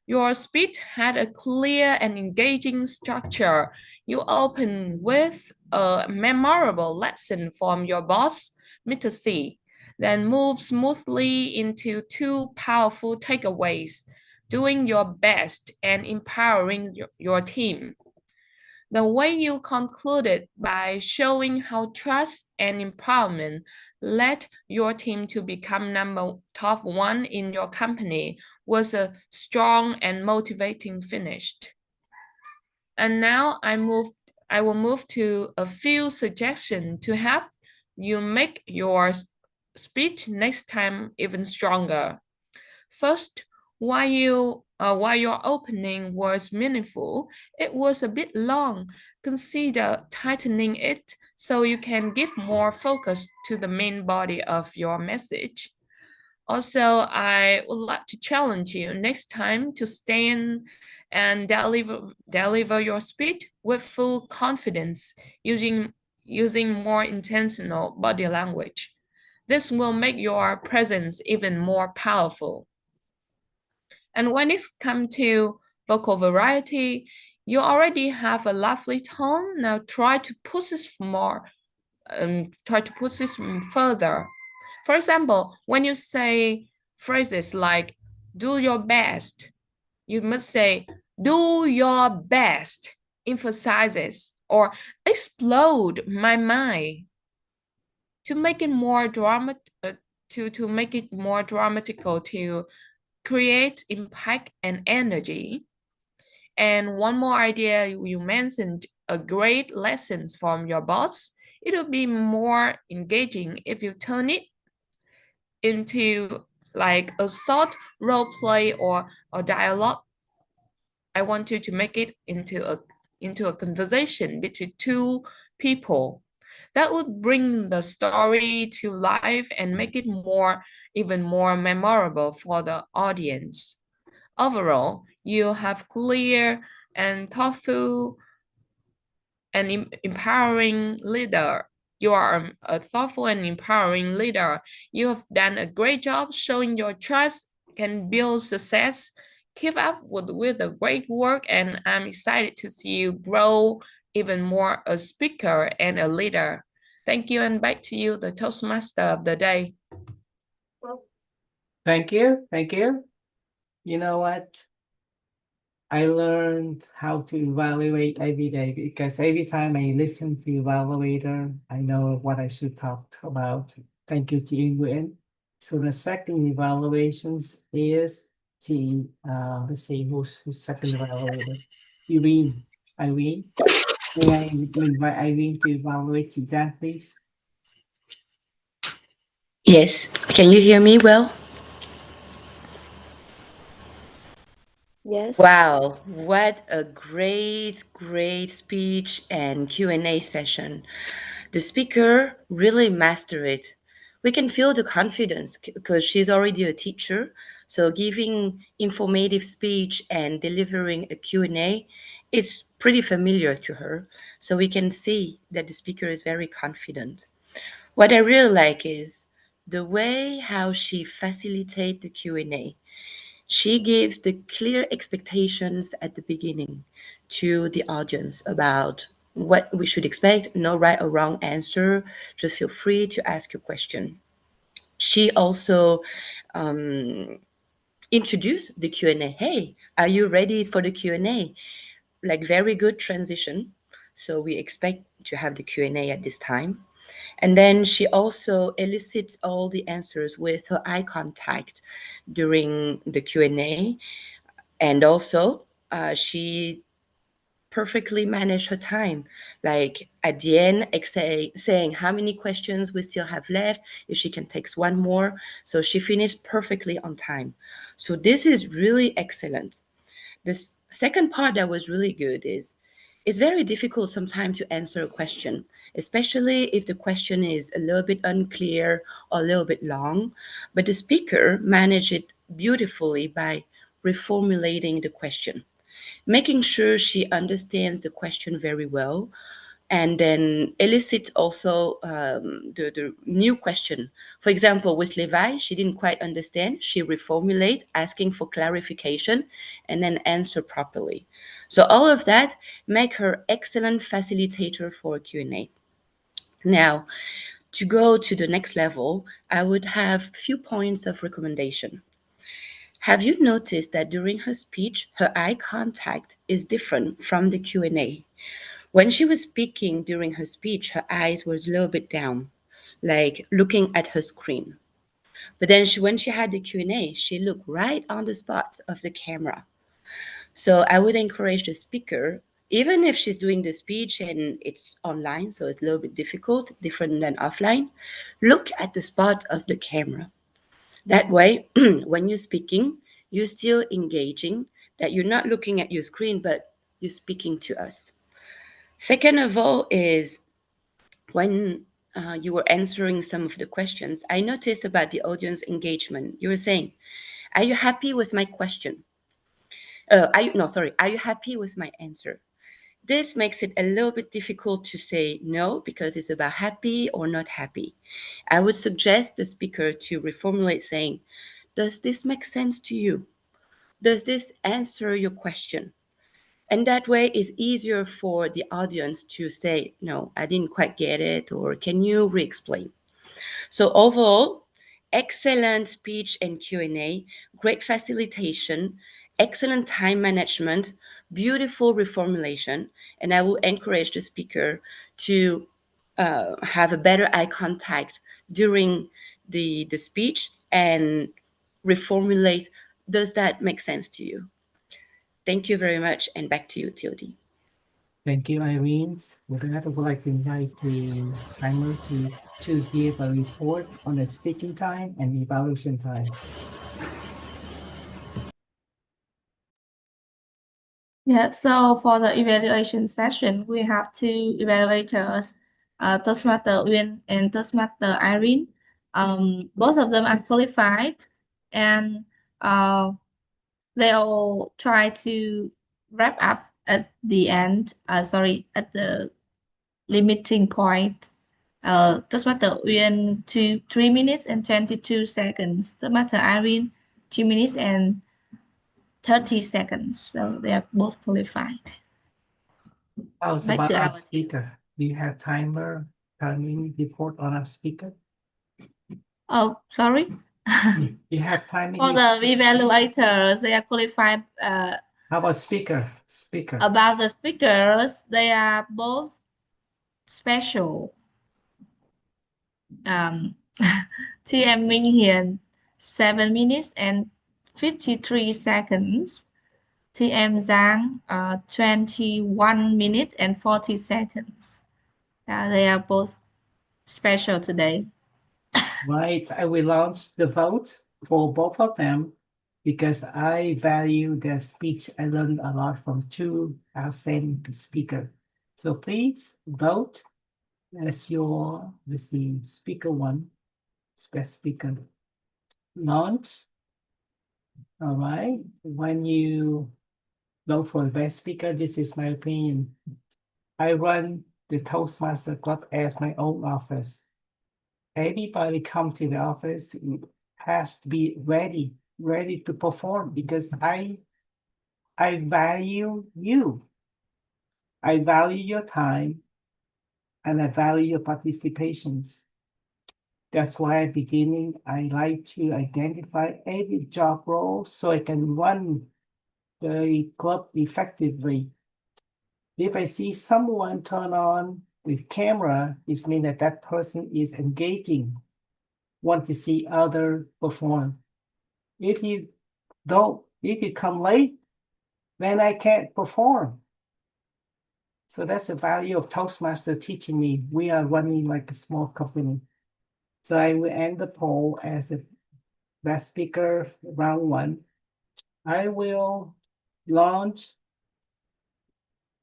Your speech had a clear and engaging structure. You opened with a memorable lesson from your boss, Mr. C, then moved smoothly into 2 powerful takeaways. doing your best, and empowering your team. The way you concluded by showing how trust and empowerment led your team to become top one in your company was a strong and motivating finish. And now I will move to a few suggestions to help you make your speech next time even stronger. First, while your opening was meaningful, it was a bit long. Consider tightening it so you can give more focus to the main body of your message. Also, I would like to challenge you next time to stand and deliver your speech with full confidence using more intentional body language. This will make your presence even more powerful. And when it comes to vocal variety, you already have a lovely tone. Now try to push it more, further. For example, when you say phrases like "do your best," you must say "do your best," emphasizes or explode my mind to make it more to make it more dramatical, to create impact and energy. And one more idea you mentioned, a great lessons from your boss. It will be more engaging if you turn it into like a short role play or dialogue. I want you to make it into a conversation between two people. That would bring the story to life and make it even more memorable for the audience. Overall, you have clear and thoughtful and empowering leader. You are a thoughtful and empowering leader. You have done a great job showing your trust can build success. Keep up with the great work, and I'm excited to see you grow even more a speaker and a leader. Thank you, and back to you, the Toastmaster of the day. Thank you. Thank you. You know what? I learned how to evaluate every day because every time I listen to evaluator, I know what I should talk about. Thank you to Nguyen. So the second evaluations is the let's see who's second evaluator. Irene. May I invite Irene to evaluate Suzanne, please? Yes. Can you hear me well? Yes. Wow, what a great, great speech and Q&A session. The speaker really mastered it. We can feel the confidence because she's already a teacher. So giving informative speech and delivering a Q&A, it's pretty familiar to her. So we can see that the speaker is very confident. What I really like is the way how she facilitates the Q&A. She gives the clear expectations at the beginning to the audience about what we should expect. No right or wrong answer. Just feel free to ask your question. She also introduced the Q&A. Hey, are you ready for the Q&A? Like very good transition. So we expect to have the Q&A at this time. And then she also elicits all the answers with her eye contact during the Q&A. And also, she perfectly managed her time. Like at the end, saying how many questions we still have left, if she can take one more. So she finished perfectly on time. So this is really excellent. The second part that was really good is it's very difficult sometimes to answer a question, especially if the question is a little bit unclear or a little bit long. But the speaker managed it beautifully by reformulating the question, making sure she understands the question very well, and then elicit also the new question. For example, with Levi, she didn't quite understand. She reformulate, asking for clarification, and then answer properly. So all of that make her excellent facilitator for Q&A. Now, to go to the next level, I would have few points of recommendation. Have you noticed that during her speech, her eye contact is different from the Q&A? When she was speaking during her speech, her eyes were a little bit down, like looking at her screen. But then when she had the Q&A, she looked right on the spot of the camera. So I would encourage the speaker, even if she's doing the speech and it's online, so it's a little bit different than offline, look at the spot of the camera. That way, when you're speaking, you're still engaging, that you're not looking at your screen, but you're speaking to us. Second of all is when you were answering some of the questions, I noticed about the audience engagement. You were saying, are you happy with my question? Are you happy with my answer? This makes it a little bit difficult to say no because it's about happy or not happy. I would suggest the speaker to reformulate saying, does this make sense to you? Does this answer your question? And that way it's easier for the audience to say, no, I didn't quite get it, or can you re-explain? So overall, excellent speech and Q&A, great facilitation, excellent time management, beautiful reformulation, and I will encourage the speaker to have a better eye contact during the speech and reformulate. Does that make sense to you? Thank you very much, and back to you, Tildy. Thank you, Irene. With that, I would like to invite the timer to give a report on the speaking time and evaluation time. Yeah, so for the evaluation session, we have two evaluators, Toastmaster Uyên and Toastmaster Irene. Both of them are qualified, and they all try to wrap up at the end, at the limiting point. Toastmaster Uyên 3 minutes and 22 seconds. Toastmaster Irene 2 minutes and 30 seconds. So they are both qualified. How's Back about to our our speaker? Do you have timing report on our speaker? Oh, sorry. You have timing For the evaluators, they are qualified. How about speaker? About the speakers, they are both special. TM Minh Hiền, 7 minutes and 53 seconds. TM Giang, 21 minutes and 40 seconds. They are both special today. Right, I will launch the vote for both of them because I value their speech. I learned a lot from two outstanding speakers. So please vote as your, let's see, speaker one, best speaker. Launch. All right, when you vote for the best speaker, this is my opinion. I run the Toastmaster Club as my own office. Anybody come to the office has to be ready to perform because I value you. I value your time and I value your participations. That's why at the beginning, I like to identify every job role so I can run the club effectively. If I see someone turn on with camera, it means that that person is engaging, want to see other perform. If you come late, then I can't perform. So that's the value of Toastmaster teaching me. We are running like a small company. So I will end the poll as a best speaker round one. I will launch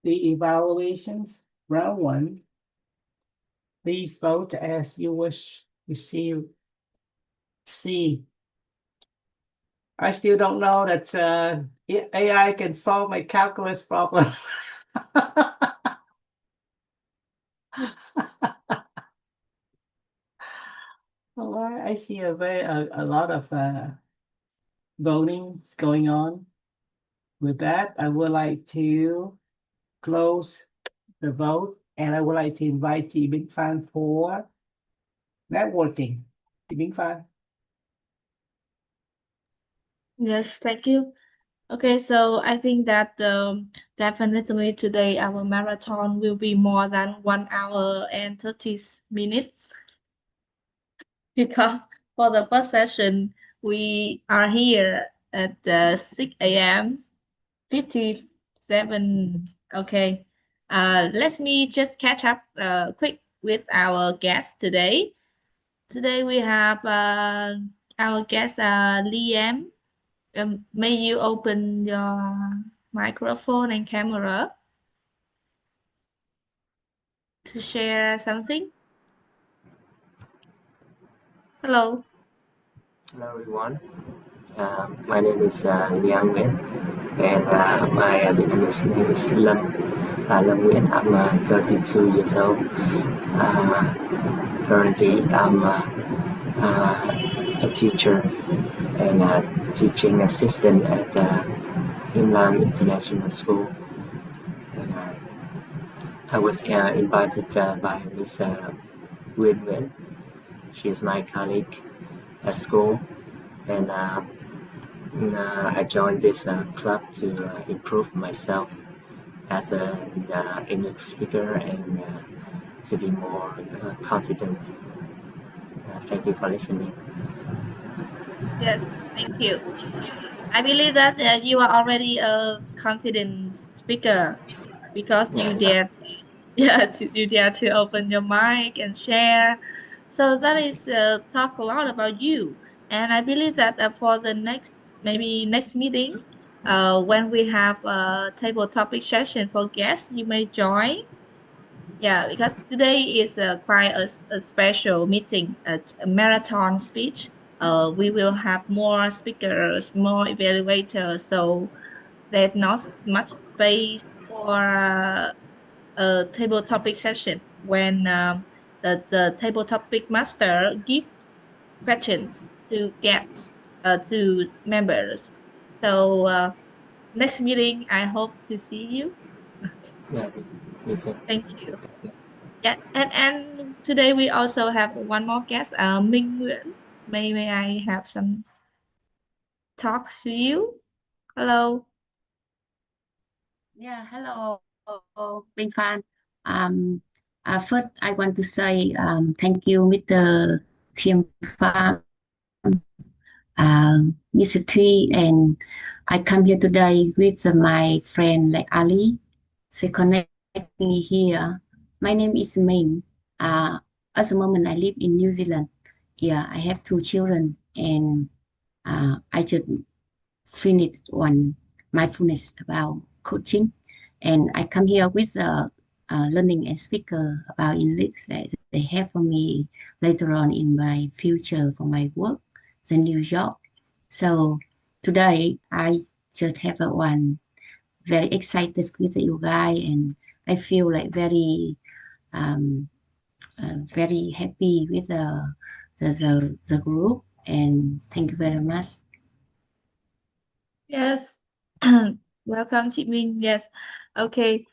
the evaluations round one. Please vote as you wish to see. I still don't know that AI can solve my calculus problem. Well, I see a lot of voting is going on. With that, I would like to close the vote, and I would like to invite Chị Binh Phan for networking. Chị Binh Phan. Yes, thank you. Okay, so I think that definitely today our marathon will be more than 1 hour and 30 minutes because for the first session we are here at 6 a.m. 57. Okay. Let me just catch up quick with our guest today. Today we have our guest Liam. May you open your microphone and camera to share something? Hello. Hello everyone. My name is Liang Nguyen, and my Vietnamese name is Lâm Nguyen. I'm 32 years old. Currently, I'm a teacher and a teaching assistant at Him Lam International School. And I was invited by Miss Nguyen Nguyen. She's my colleague at school, and I joined this club to improve myself as an English speaker and to be more confident. Thank you for listening. Yes, thank you. I believe that you are already a confident speaker because you Yeah, dare yeah, you dare to open your mic and share. So that is talk a lot about you. And I believe that for the maybe next meeting, when we have a table topic session for guests, you may join. Yeah, because today is quite a special meeting, a marathon speech. We will have more speakers, more evaluators, so there's not much space for a table topic session when the table topic master give questions to guests, to members. So next meeting, I hope to see you. yeah, me too. Thank you. Yeah, and today we also have one more guest, Minh Nguyễn. May I have some talk to you? Hello. Yeah, hello, Big Fan. Um, First, I want to say thank you, Mr. Kim Pham, Mr. Tree, and I come here today with my friend like Ali. They connect me here. My name is Min. At the moment, I live in New Zealand. Yeah, I have 2 children, and I just finished one mindfulness about coaching, and I come here with learning and speaker about English that they have for me later on in my future for my work, the new job. So today I just have a one very excited with you guys, and I feel like um, very happy with the group, and thank you very much. Yes. Welcome, chị Minh. Yes. Okay.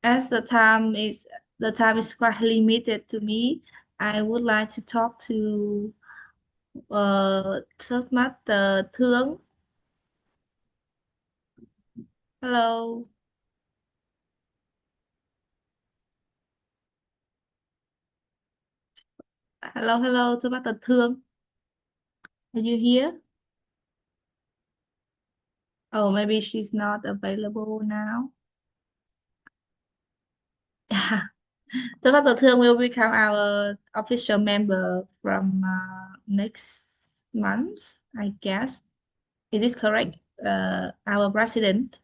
As the time is quite limited to me, I would like to talk to Toastmaster Thương. Hello. Hello, Toastmaster Thương. Are you here? Oh, maybe she's not available now. Yeah. Toastmaster Thương will become our official member from next month, I guess. Is this correct? Our president.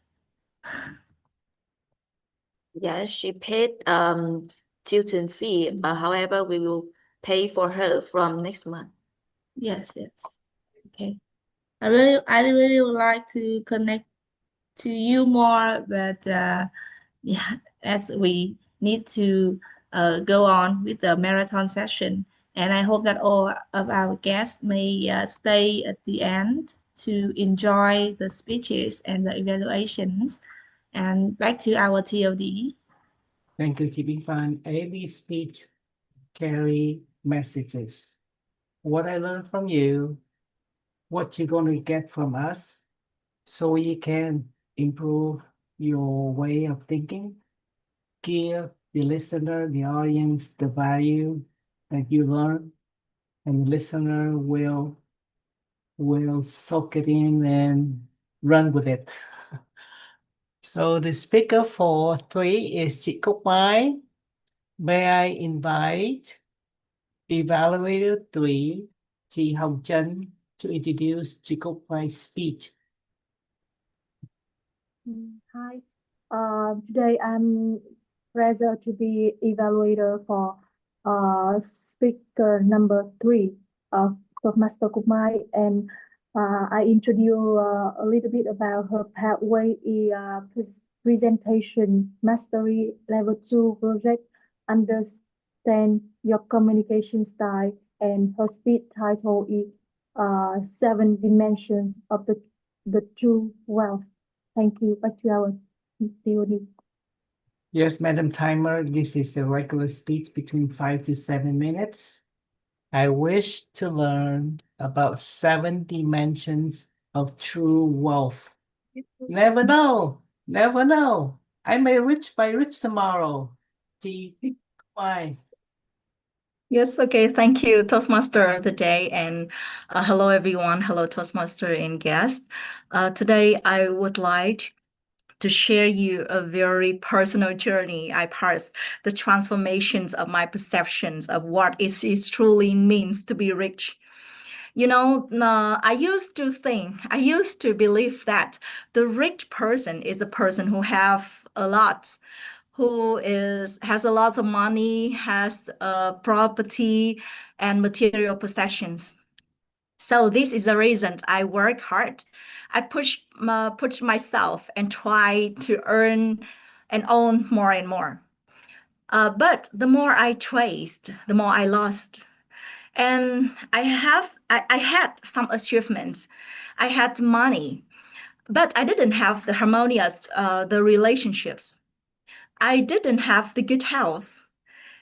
Yes, she paid tuition fee. However, we will pay for her from next month. Yes. Okay. I really would like to connect to you more, but yeah, as we need to go on with the marathon session, and I hope that all of our guests may stay at the end to enjoy the speeches and the evaluations. And back to our TOD. Thank you, Chi Bing Fan. Every speech carry messages. what I learned from you, what you're going to get from us, so you can improve your way of thinking, give the listener, the audience, the value that you learn, and the listener will soak it in and run with it. So the speaker for 3 is chị Cúc Mai. May I invite evaluator 3, chị Hồng Trân, to introduce chị Cúc Mai's speech. Hi. Today I'm pleasure to be evaluator for speaker number 3 of Master Kumai, and I introduce a little bit about her pathway presentation mastery level 2 project, understand your communication style, and her speech title is 7 dimensions of the true wealth. Thank you. Back to our DOD. Yes, Madam Timer, this is a regular speech between 5 to 7 minutes. I wish to learn about 7 dimensions of true wealth. Never know, never know. I may by rich tomorrow. Why? Yes, okay. Thank you, Toastmaster of the day. And hello, everyone. Hello, Toastmaster and guest. Today, I would like to share you a very personal journey I passed, the transformations of my perceptions of what it truly means to be rich. I used to believe that the rich person is a person who have a lot, has a lot of money, has property and material possessions. So this is the reason I work hard. I push myself and try to earn and own more and more. But the more I traced, the more I lost. And I had some achievements. I had money, but I didn't have the harmonious the relationships. I didn't have the good health.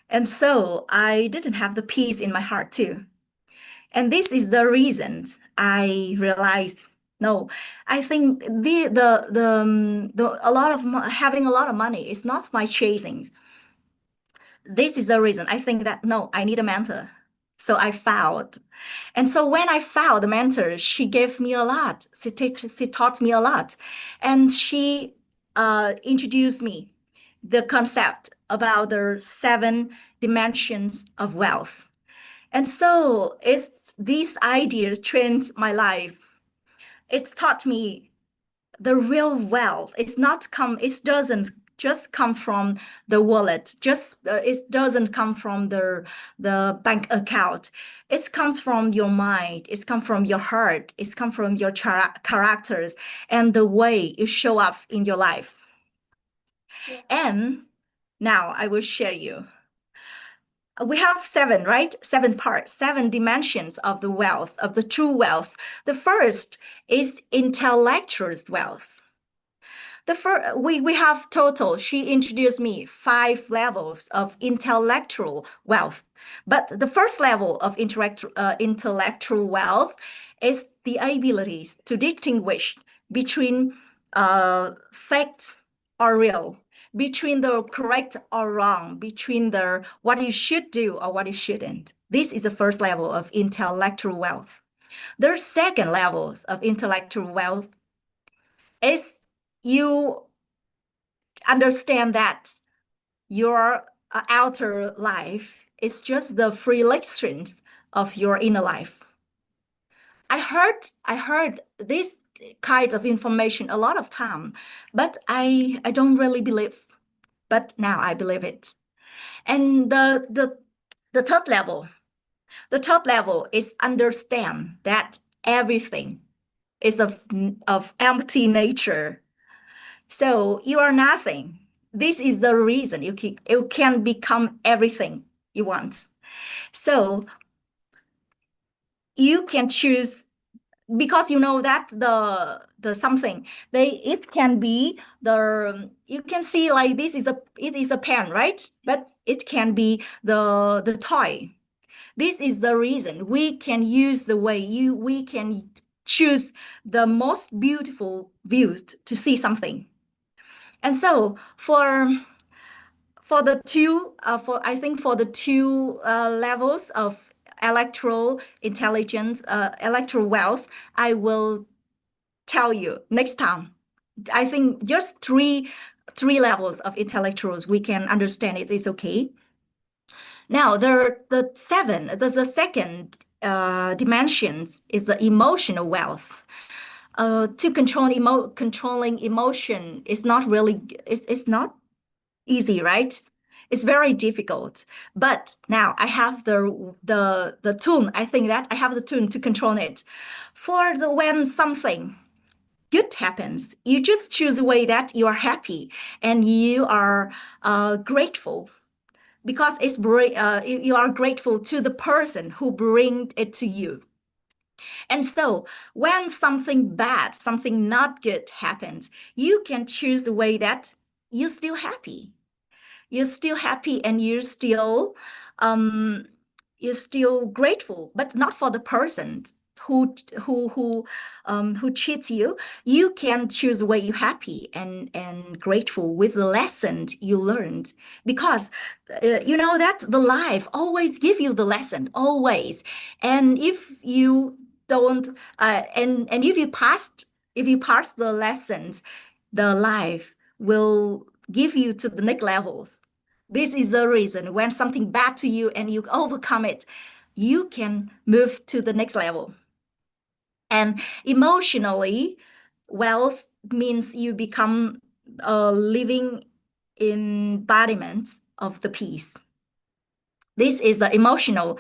And so I didn't have the peace in my heart too. And this is the reason I realized, no, I think having a lot of money is not my chasing. This is the reason I think that, no, I need a mentor. So I found. And so when I found the mentor, she gave me a lot. She taught me a lot. And she introduced me the concept about the 7 dimensions of wealth. And so these ideas changed my life. It's taught me the real wealth. It doesn't just come from the wallet. It doesn't come from the bank account. It comes from your mind. It comes from your heart. It comes from your characters and the way you show up in your life. Yeah. And now I will share you. We have 7, right? 7 parts, 7 dimensions of the wealth, of the true wealth. The first is intellectual wealth. We have total, she introduced me 5 levels of intellectual wealth. But the first level of intellectual wealth is the abilities to distinguish between facts or real, between the correct or wrong, between the what you should do or what you shouldn't. This is the first level of intellectual wealth. The second levels of intellectual wealth is you understand that your outer life is just the reflections of your inner life. I heard this kind of information a lot of time, but I don't really believe. But now I believe it. And the third level is understand that everything is of empty nature. So you are nothing. This is the reason you can become everything you want. So you can choose, because you know that the something it can be you can see like it is a pen, right? But it can be the toy. This is the reason we can use the way we can choose the most beautiful views to see something. And so for the two I think for the two levels of electoral intelligence, electoral wealth, I will tell you next time. I think just three levels of intellectuals we can understand it is okay. Now the second dimensions is the emotional wealth. To controlling emotion is not really it's not easy, right? It's very difficult. But now I have the tool. I think that I have the tool to control it. For the when something good happens, you just choose a way that you are happy and you are grateful because you are grateful to the person who bring it to you. And so when something bad, something not good happens, you can choose the way that you're still happy. You're still happy and you're still grateful, but not for the person who cheats you. You can choose the way you're happy and grateful with the lesson you learned, because you know that the life always give you the lesson, always. And if you don't and if you pass the lessons, the life will give you to the next levels. This is the reason when something bad to you and you overcome it, you can move to the next level. And emotionally, wealth means you become a living embodiment of the peace. This is the emotional.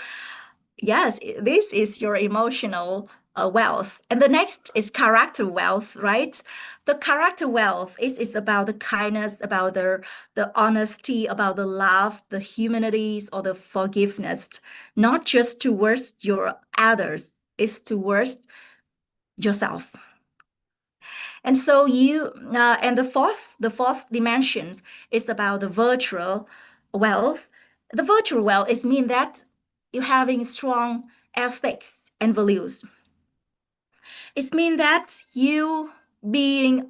Yes, this is your emotional wealth. And the next is character wealth, right? The character wealth is about the kindness, about the honesty, about the love, the humanities, or the forgiveness, not just towards your others, it's towards yourself. And so and the fourth dimension is about the virtual wealth. The virtual wealth is mean that you having strong ethics and values. It means that you being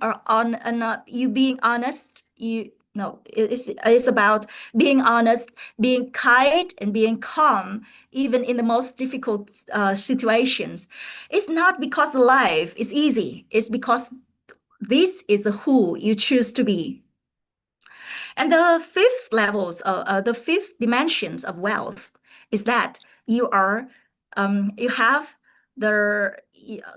you being honest. It's about being honest, being kind, and being calm, even in the most difficult situations. It's not because life is easy. It's because this is who you choose to be. And the fifth dimensions of wealth is that you have the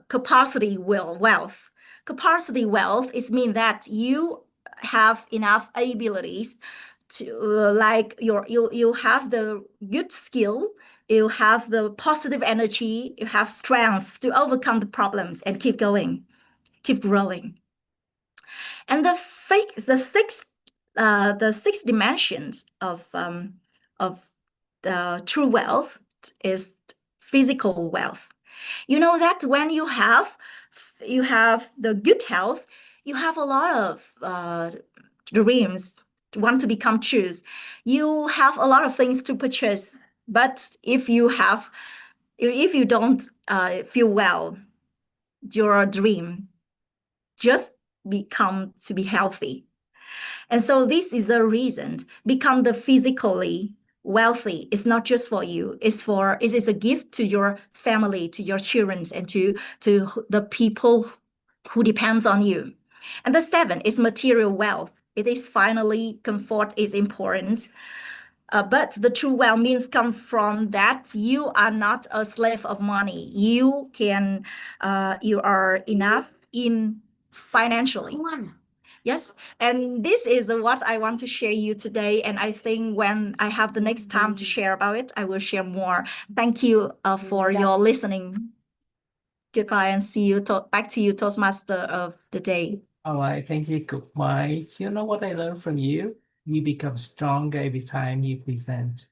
capacity wealth. Capacity wealth is mean that you have enough abilities to like you have the good skill, you have the positive energy, you have strength to overcome the problems and keep going, keep growing. And the sixth dimensions of the true wealth is physical wealth. You know that when you have the good health, you have a lot of dreams want to become true. You have a lot of things to purchase, but if you don't feel well, your dream just become to be healthy. And so this is the reason become the physically wealthy. It's not just for you. It is a gift to your family, to your children, and to the people who depends on you. And the seven is material wealth. It is finally comfort is important. But the true wealth means come from that you are not a slave of money. You are enough in financially. Yes, and this is what I want to share you today. And I think when I have the next time to share about it, I will share more. Thank you for your listening. Goodbye and see you. Back to you, Toastmaster of the day. All right, thank you, Cook Mike. You know what I learned from you? You become stronger every time you present.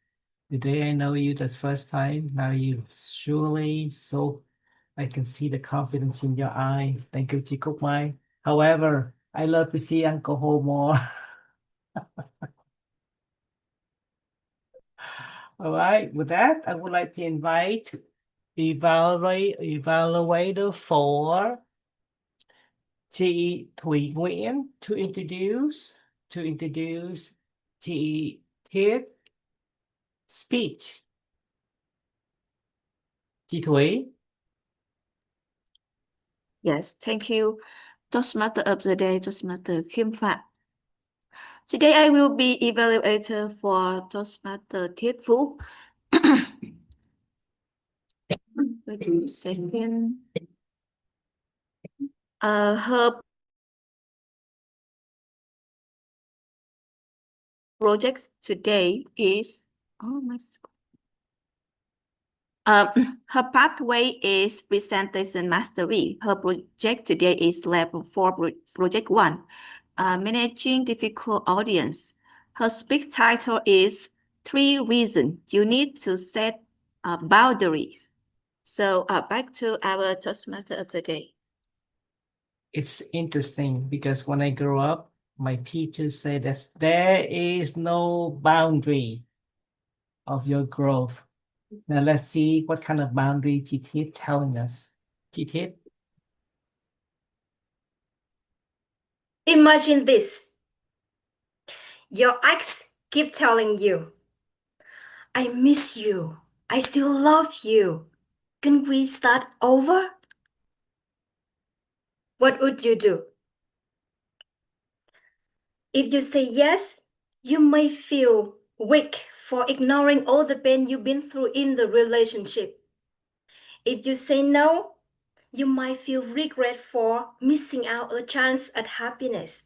The day I know you the first time, now you surely so I can see the confidence in your eye. Thank you, Cook Mike. However, I love to see Uncle Ho more. All right, with that, I would like to invite evaluator for chị Thủy Nguyễn to introduce chị Thiết speech. Chị Thủy. Yes, thank you. Toastmaster of the day, Toastmaster Kim Phạm. Today I will be evaluator for Toastmaster Thiết Vũ. Wait a second. Her project today is her pathway is presentation mastery. Her project today is level 4 project 1, managing difficult audience. Her speak title is 3 reasons you need to set boundaries. So back to our Toastmaster of the day. It's interesting because when I grew up, my teacher said that there is no boundary of your growth. Now let's see what kind of boundary chị Thiết telling us. Chị Thiết. Imagine this. Your ex keep telling you, I miss you. I still love you. Can we start over? What would you do? If you say yes, you may feel weak for ignoring all the pain you've been through in the relationship. If you say no, you might feel regret for missing out a chance at happiness.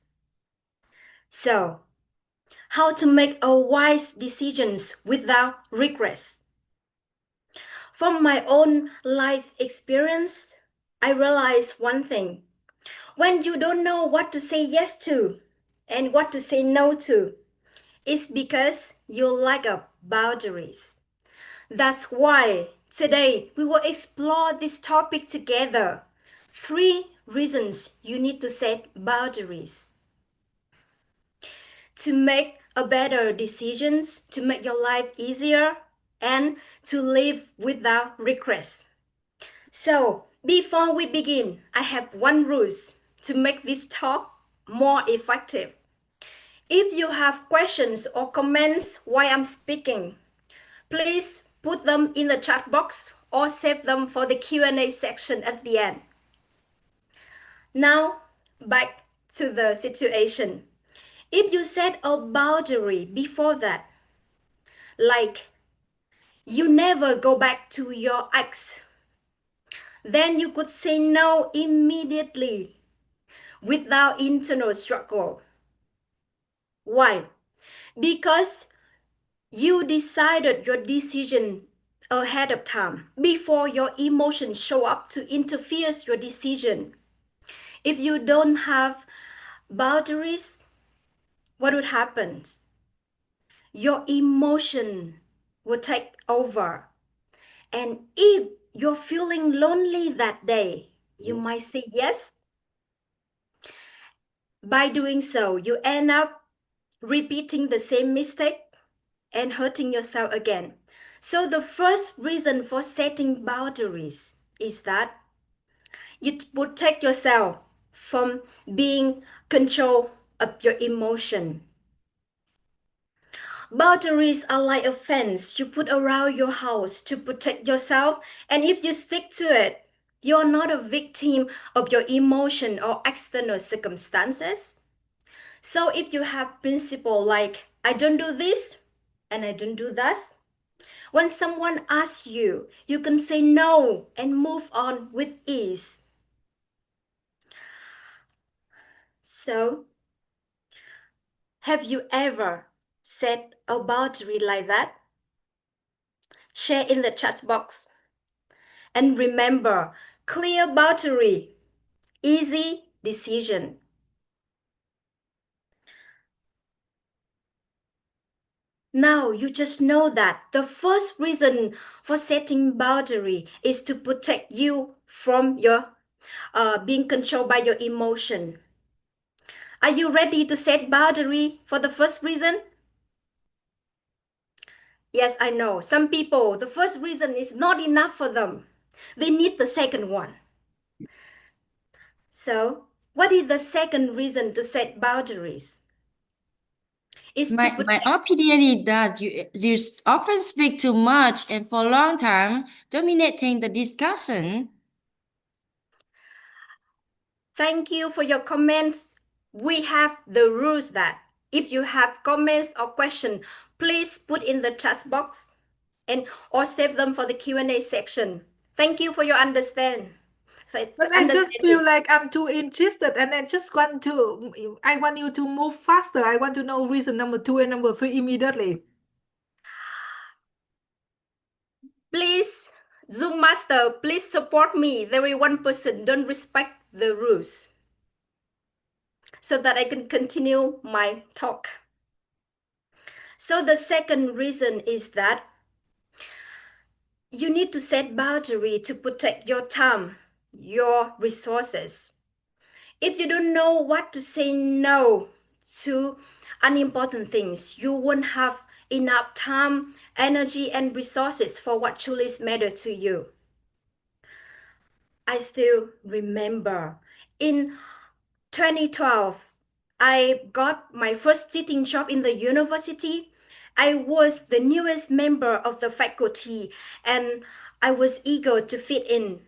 So, how to make a wise decisions without regrets? From my own life experience, I realized one thing. When you don't know what to say yes to and what to say no to, it's because you lack of boundaries. That's why today we will explore this topic together. 3 reasons you need to set boundaries. To make a better decisions, to make your life easier, and to live without regrets. So, before we begin, I have one rules to make this talk more effective. If you have questions or comments while I'm speaking, please put them in the chat box or save them for the Q&A section at the end. Now, back to the situation. If you set a boundary before that, like you never go back to your ex, then you could say no immediately without internal struggle. Why? Because you decided your decision ahead of time before your emotions show up to interfere your decision. If you don't have boundaries, what would happen? Your emotion will take over. And if you're feeling lonely that day, you might say yes. By doing so, you end up repeating the same mistake and hurting yourself again. So the first reason for setting boundaries is that you protect yourself from being control of your emotion. Boundaries are like a fence you put around your house to protect yourself, and if you stick to it, you're not a victim of your emotion or external circumstances. So if you have principle like I don't do this and I don't do that, when someone asks you, you can say no and move on with ease. So, have you ever set a boundary like that? Share in the chat box. And remember, clear boundary, easy decision. Now you just know that the first reason for setting boundary is to protect you from your being controlled by your emotion. Are you ready to set boundary for the first reason? Yes, I know. Some people, the first reason is not enough for them. They need the second one. So, what is the second reason to set boundaries? Is to My protect. opinion is that you often speak too much and for a long time, dominating the discussion. Thank you for your comments. We have the rules that if you have comments or question, please put in the chat box and or save them for the Q&A section. Thank you for your understanding. But I just feel like I'm too interested and I want you to move faster. I want to know reason number 2 and number 3 immediately. Please, Zoom Master, please support me. There is one person don't respect the rules so that I can continue my talk. So the second reason is that you need to set boundary to protect your time, your resources. If you don't know what to say no to unimportant things, you won't have enough time, energy, and resources for what truly matters to you. I still remember in 2012, I got my first teaching job in the university. I was the newest member of the faculty and I was eager to fit in.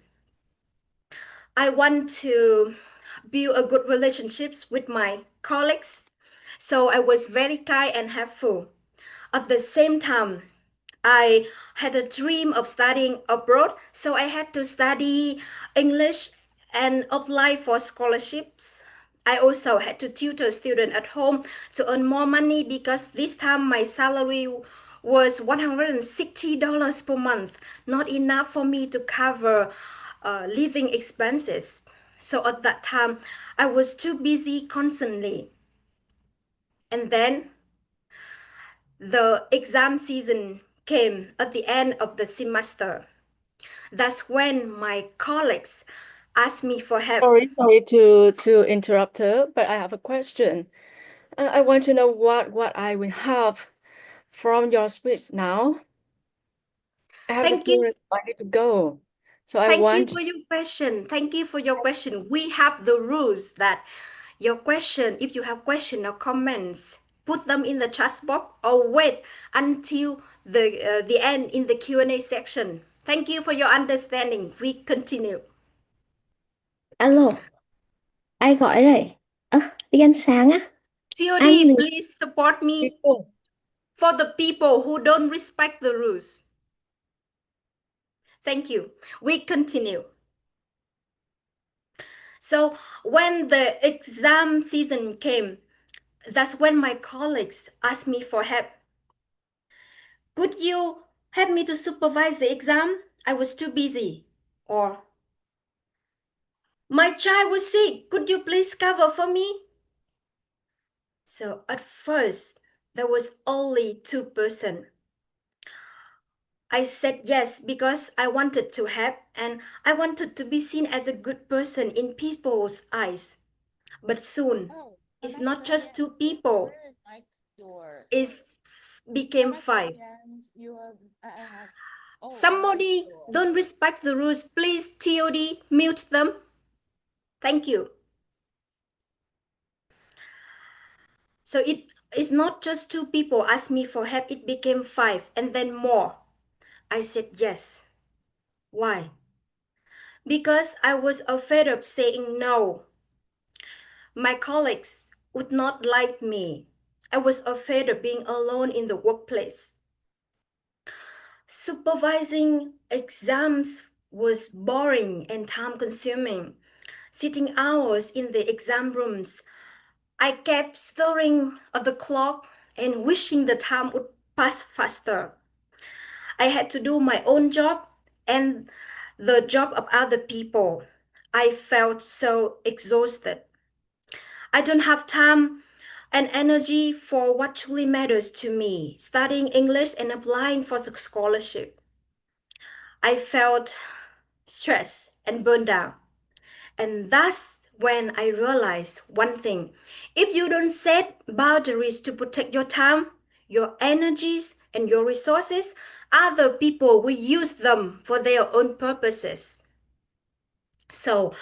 I want to build a good relationships with my colleagues. So I was very kind and helpful. At the same time, I had a dream of studying abroad, so I had to study English and apply for scholarships. I also had to tutor students at home to earn more money because this time my salary was $160 per month, not enough for me to cover living expenses. So at that time, I was too busy constantly. And then the exam season came at the end of the semester. That's when my colleagues asked me for help. Sorry to interrupt her, but I have a question. I want to know what I will have from your speech now. I have Thank to you. I need to go. So I Thank you want for your question. Thank you for your question. We have the rules that your question, if you have question or comments, put them in the chat box or wait until the end in the Q&A section. Thank you for your understanding. We continue. Alo, ai gọi đây? Đi ăn sáng á? COD, please support me for the people who don't respect the rules. Thank you. We continue. So when the exam season came, that's when my colleagues asked me for help. Could you help me to supervise the exam? I was too busy. Or, my child was sick. Could you please cover for me? So at first, there was only 2%. I said yes because I wanted to help and I wanted to be seen as a good person in people's eyes. But soon, it's not just 2 people. It became 5. Somebody don't respect the rules. Please, TOD, mute them. Thank you. So it is not just 2 people asked me for help. It became 5 and then more. I said yes. Why? Because I was afraid of saying no. My colleagues would not like me. I was afraid of being alone in the workplace. Supervising exams was boring and time consuming. Sitting hours in the exam rooms, I kept staring at the clock and wishing the time would pass faster. I had to do my own job and the job of other people. I felt so exhausted. I don't have time and energy for what truly matters to me, studying English and applying for the scholarship. I felt stressed and burned out. And that's when I realized one thing. If you don't set boundaries to protect your time, your energies, and your resources, other people will use them for their own purposes. So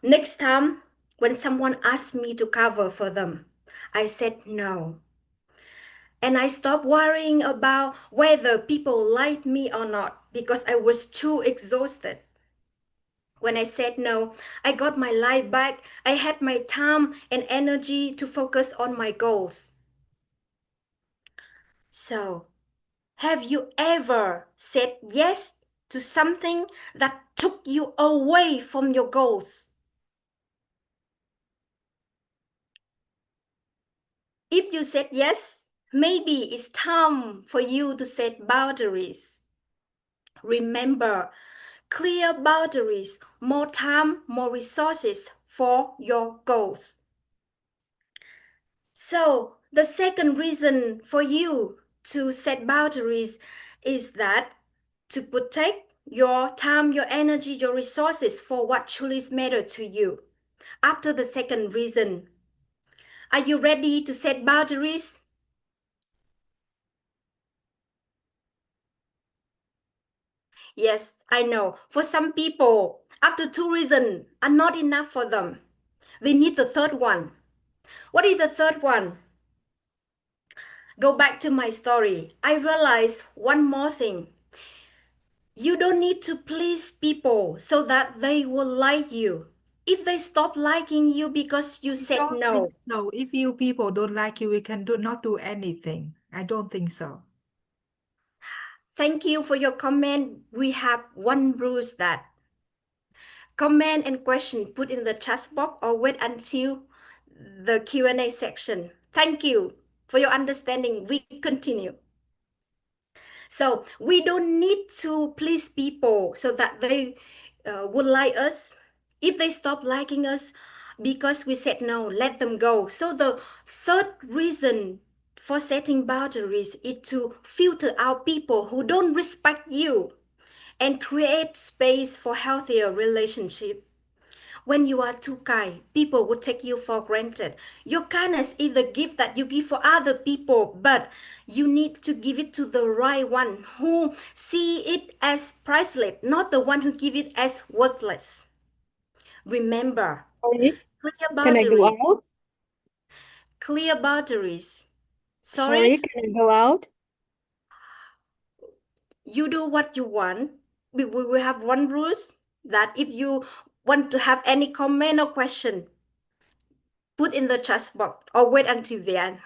next time when someone asked me to cover for them, I said no. And I stopped worrying about whether people liked me or not because I was too exhausted. When I said no, I got my life back. I had my time and energy to focus on my goals. So, have you ever said yes to something that took you away from your goals? If you said yes, maybe it's time for you to set boundaries. Remember, clear boundaries, more time, more resources for your goals. So, the second reason for you to set boundaries is that to protect your time, your energy, your resources for what truly matters to you. After the second reason, are you ready to set boundaries? Yes, I know. For some people, after two reasons are not enough for them. They need the third one. What is the third one? Go back to my story. I realized one more thing. You don't need to please people so that they will like you. If they stop liking you because you I said don't no, think so. If you people don't like you, we can not do anything. I don't think so. thank you for your comment. We have one rule that comment and question put in the chat box or wait until the Q&A section. Thank you for your understanding. We continue. So we don't need to please people so that they would like us. If they stop liking us because we said no, let them go. So the third reason for setting boundaries is to filter out people who don't respect you and create space for healthier relationship. When you are too kind, people will take you for granted. Your kindness is the gift that you give for other people, but you need to give it to the right one who see it as priceless, not the one who give it as worthless. Remember, Sorry, clear can I go boundaries. out? Clear boundaries. Sorry, Sorry, can I go out? you do what you want. We have one rules that if you want to have any comment or question, put in the chat box or wait until the end.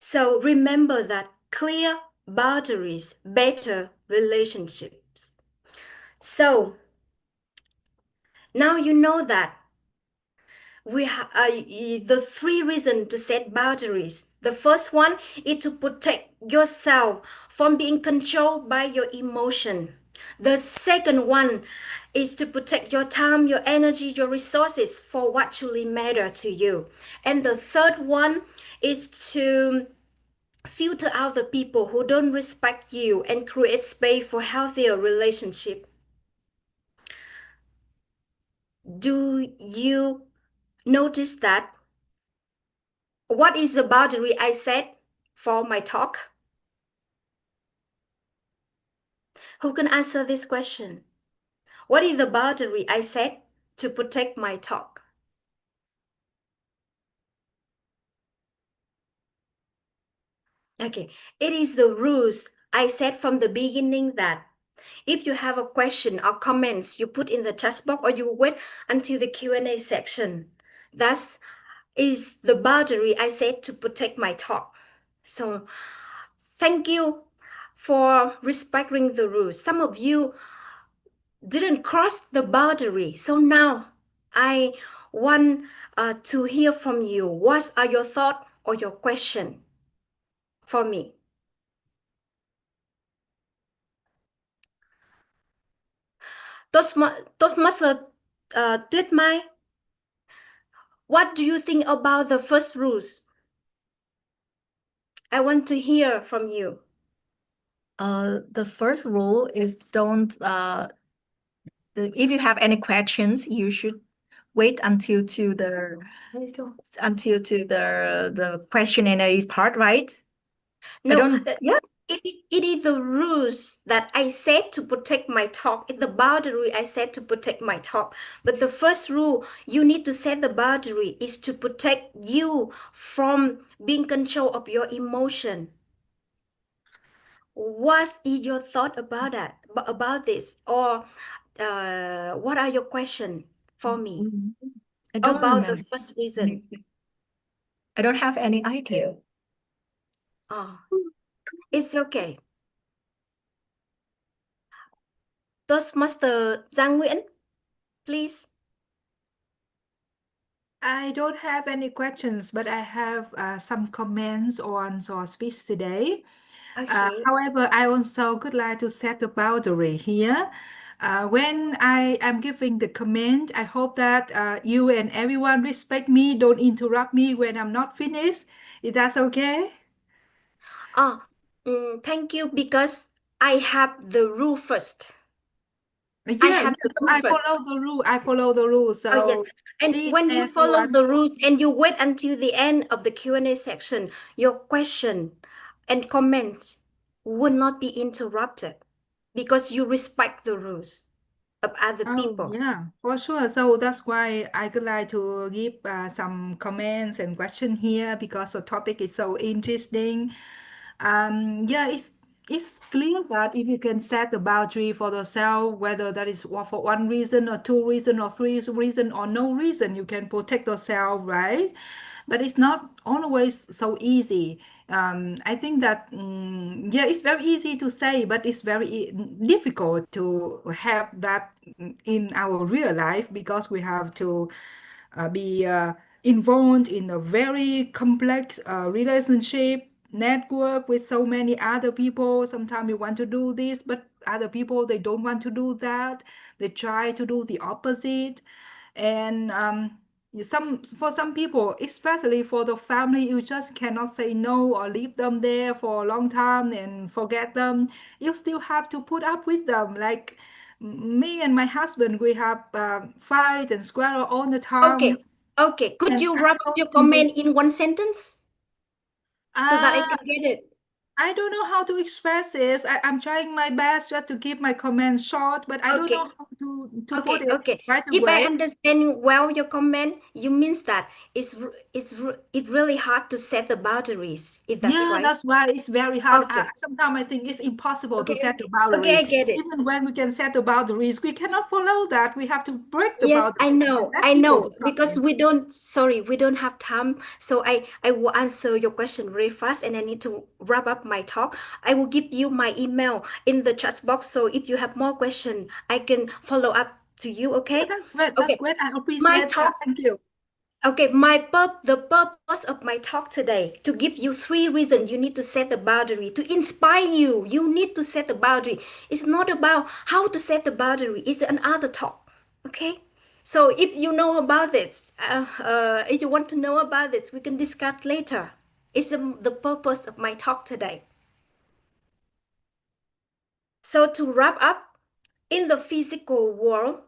So remember that clear boundaries better relationships. So now you know that we have the three reasons to set boundaries. The first one is to protect yourself from being controlled by your emotion. The second one is to protect your time, your energy, your resources for what truly matter to you. And the third one is to filter out the people who don't respect you and create space for healthier relationship. Do you notice that? What is the boundary I set for my talk? Who can answer this question? What is the boundary I set to protect my talk? Okay, it is the rules I set from the beginning that if you have a question or comments, you put in the chat box or you wait until the Q&A section. That's is the boundary I set to protect my talk. So thank you for respecting the rules. Some of you didn't cross the boundary. So now I want to hear from you. What are your thoughts or your question for me? Toastmaster Tuyết Mai, what do you think about the first rules? I want to hear from you. The first rule is don't if you have any questions, you should wait until to the question and answer part, right? No, Yes. it is the rules that I set to protect my talk. It's the boundary I set to protect my talk. But the first rule you need to set the boundary is to protect you from being control of your emotion. What is your thought about that? About this, or what are your questions for me I don't about the remember. first reason? I don't have any idea. Oh, it's okay. Toastmaster Giang Nguyễn, please. I don't have any questions, but I have some comments on your speech today. Okay. However, I also would like to set a boundary here. When I am giving the comment, I hope that you and everyone respect me, don't interrupt me when I'm not finished. Is that okay? Thank you, because I have the rule first. Yeah, have the rule I first. follow the rule. I follow the rules. Oh, yes. So And please, when you follow everyone. the rules and you wait until the end of the Q&A section, your question and comments will not be interrupted because you respect the rules of other Oh, people. yeah, for sure. So that's why I would like to give some comments and question here because the topic is so interesting. Yeah, it's clear that if you can set a boundary for yourself, whether that is for one reason or two reason or three reason or no reason, you can protect yourself, right? But it's not always so easy. I think that yeah, it's very easy to say, but it's very difficult to have that in our real life because we have to be involved in a very complex relationship network with so many other people. Sometimes you want to do this, but other people they don't want to do that. They try to do the opposite, and for some people, especially for the family, you just cannot say no or leave them there for a long time and forget them. You still have to put up with them. Like me and my husband, we have fight and quarrel all the time. Okay. Could And you I wrap up don't your think comment in one sentence so that I can get it? I don't know how to express this. I'm trying my best just to keep my comments short, but I don't Okay. know how to put it Okay. right If I away. understand well your comment, you means that it's really hard to set the boundaries, if that's Yeah, right. that's why it's very hard. Okay. Sometimes I think it's impossible to Okay. set the Okay, boundaries. I get it. Even when we can set the boundaries, we cannot follow that. We have to break the Yes, boundaries I and know, let people to come because in. we don't have time. So I will answer your question very fast and I need to wrap up my talk. I will give you my email in the chat box. So if you have more question, I can follow up to you, Yeah, okay? that's great. That's Okay. great. I My appreciate that. talk, Thank you. okay, the purpose of my talk today to give you 3 reasons you need to set the boundary to inspire you. You need to set the boundary. It's not about how to set the boundary. It's another talk. Okay. So if you know about this, if you want to know about this, we can discuss later. It's the purpose of my talk today. So to wrap up, in the physical world,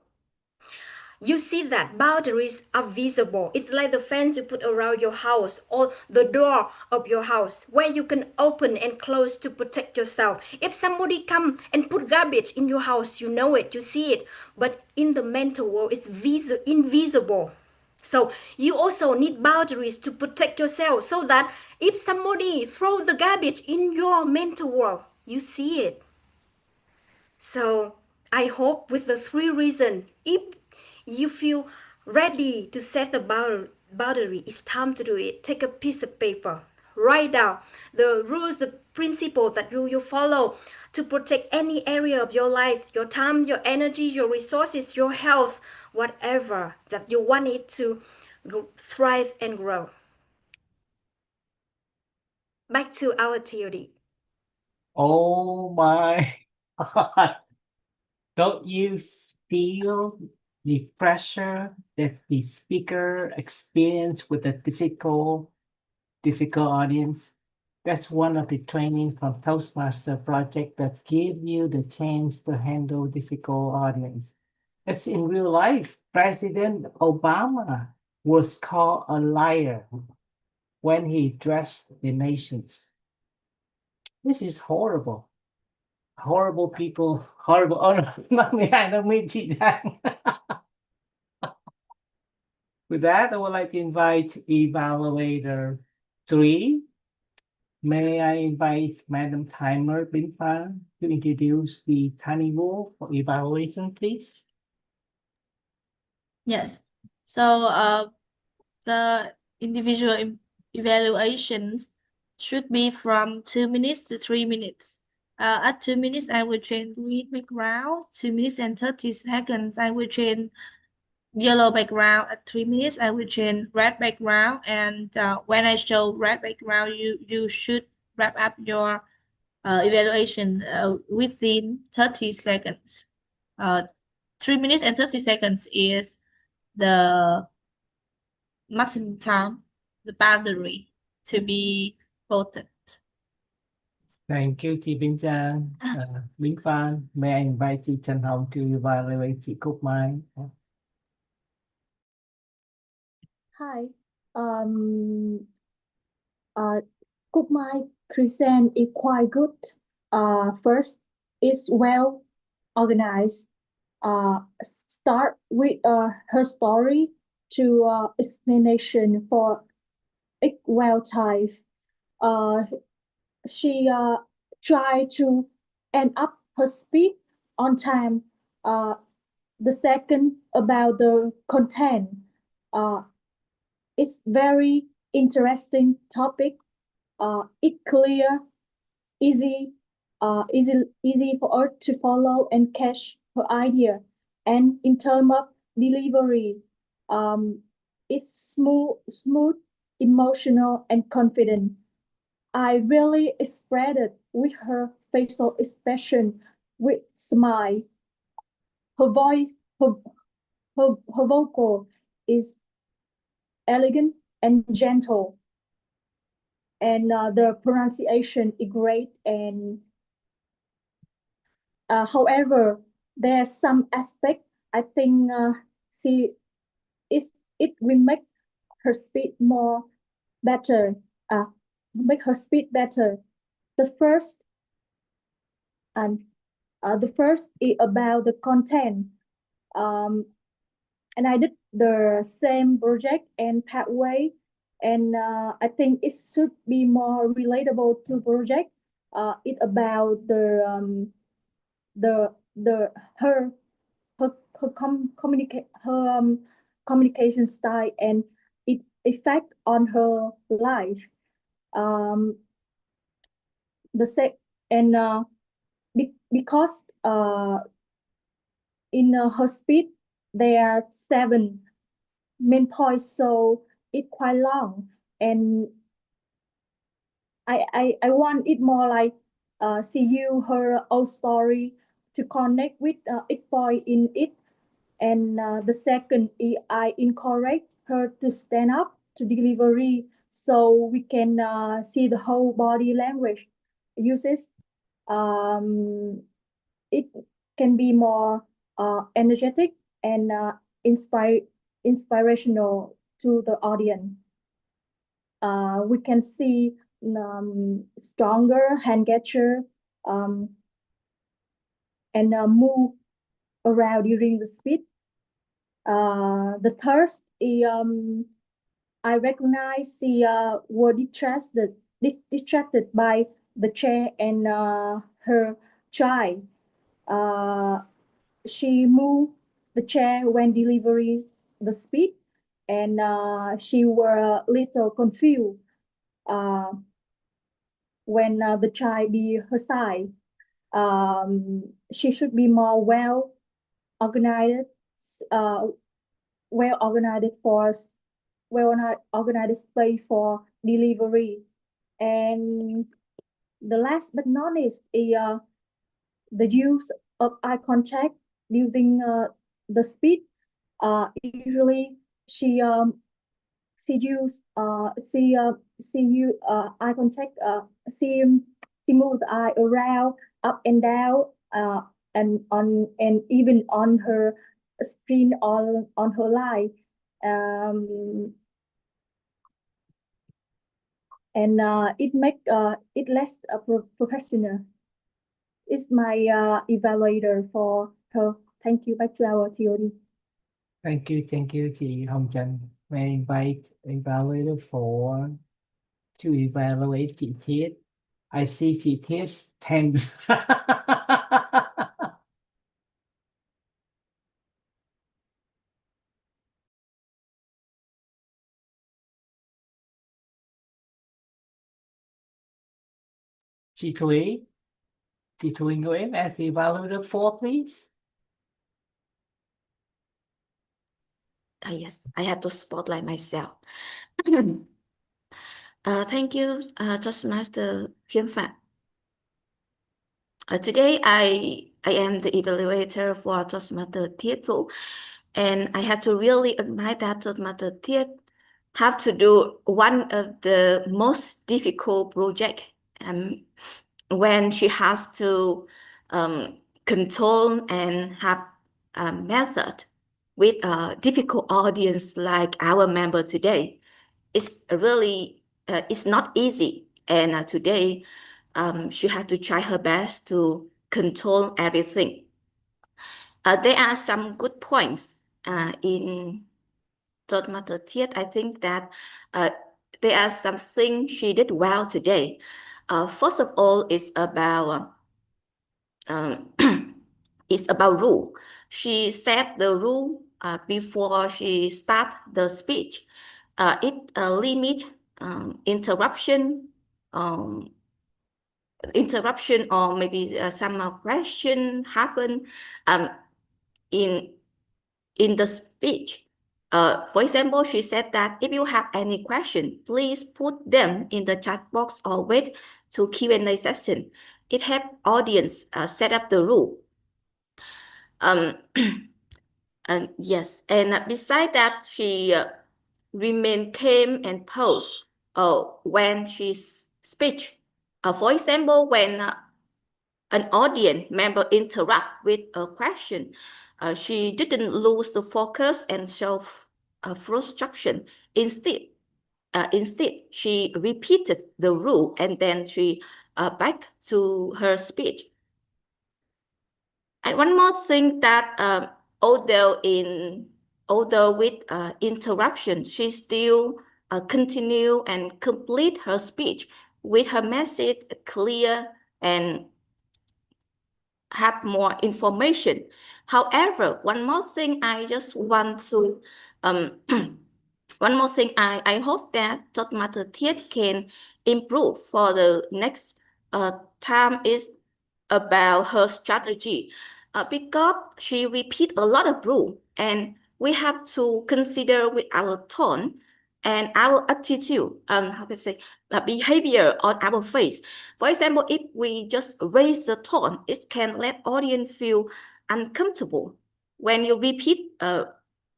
you see that boundaries are visible. It's like the fence you put around your house or the door of your house where you can open and close to protect yourself. If somebody come and put garbage in your house, you know it, you see it. But in the mental world, it's invisible. So you also need boundaries to protect yourself so that if somebody throw the garbage in your mental world, you see it. So I hope with the 3 reasons, if you feel ready to set the boundary, it's time to do it. Take a piece of paper, write down the rules, the principles that you follow to protect any area of your life, your time, your energy, your resources, your health, whatever that you want it to thrive and grow. Back to our TOD. Oh my God. Don't you feel the pressure that the speaker experience with a difficult audience? That's one of the training from Toastmaster project that give you the chance to handle difficult audience. It's in real life. President Obama was called a liar when he addressed the nations. This is horrible. Horrible people, horrible. Oh no, I don't mean to that. With that, I would like to invite evaluator 3. May I invite Madam Timer Binfa to introduce the tiny rule for evaluation, please? Yes. So the individual evaluations should be from 2 minutes to 3 minutes. At 2 minutes, I will change green background. 2 minutes and 30 seconds, I will change yellow background. At 3 minutes, I will change red background. And when I show red background, you should wrap up your evaluation within 30 seconds. 3 minutes and 30 seconds is the maximum time, the boundary to be voted. Thank you, chị Bình Trang. Bình Phan, may I invite chị Trần Hồng to evaluate chị Cúc Mai? Hi. Cook my present is quite good. First, it's well organized. Start with her story to explanation for it well type. She try to end up her speech on time. The second about the content. It's very interesting topic. It clear, easy, easy for her to follow and catch her idea. And in terms of delivery, it's smooth, emotional, and confident. I really expressed it with her facial expression, with smile. Her voice, her, her vocal is elegant and gentle, and the pronunciation is great. And however, there's some aspect I think she is it will make her speed more better. Make her speed better. The first is about the content. And I did the same project and pathway, and I think it should be more relatable to project. It about her communication style and its effect on her life. The sec and because in her speech there are 7 main points, so it's quite long, and I want it more like see you her own story to connect with each point in it. And the second is I encourage her to stand up to delivery so we can see the whole body language uses. It can be more energetic and inspirational to the audience. We can see stronger hand gesture and move around during the speech. The third is I recognize she were distracted by the chair and her child. She moved the chair when delivering the speech, and she were a little confused when the child be her side. She should be more well organized, well organized space for delivery. And the last but not least is the use of eye contact during the speech. Usually she use eye contact. She move the eye around, up and down, and even on her screen on her line. And it make it less professional. It's my evaluator for her. Thank you. Back to our TOD. Thank you, chị Hồng Trần. May I invite evaluator to evaluate chị Thiết. I see chị Thiết tense. Chị Thúy Nguyễn as the evaluator 4, please. Yes, I have to spotlight myself. Thank you, Toastmaster Khiêm Phạm. Today I am the evaluator for Toastmaster Thiết Vũ, and I have to really admire that Toastmaster Thiết have to do one of the most difficult project when she has to control and have a method with a difficult audience like our member today. It's really it's not easy, and today she had to try her best to control everything. There are some good points in Toastmaster Thiết. I think that there are some things she did well today. First of all, it's about rule. She set the rule before she start the speech. It limit interruption, or maybe some question happen in the speech. For example, she said that if you have any question, please put them in the chat box or wait to Q&A session. It help audience set up the rule. And yes, and beside that, she remain calm and pose when she speech. For example, when an audience member interrupt with a question, she didn't lose the focus and show frustration. Instead, she repeated the rule and then she back to her speech. And one more thing that although with interruption, she still continue and complete her speech with her message clear and have more information. However, one more thing I just want to one more thing I hope that Toastmaster Thiết can improve for the next time is about her strategy, because she repeat a lot of rule, and we have to consider with our tone and our attitude, how can I say, behavior on our face. For example, if we just raise the tone, it can let audience feel uncomfortable. When you repeat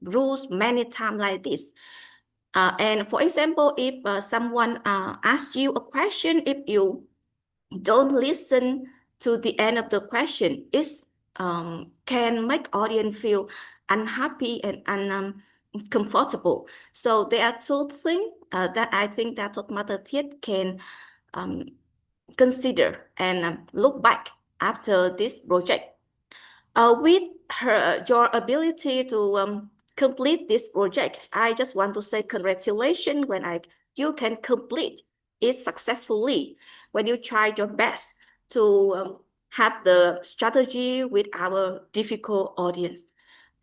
rules many times like this, and for example, if someone asks you a question, if you don't listen to the end of the question, it can make audience feel unhappy and uncomfortable. So there are two things that I think that Toastmaster Thiết can consider and look back after this project. With your ability to complete this project, I just want to say congratulations when you can complete it successfully, when you try your best to have the strategy with our difficult audience.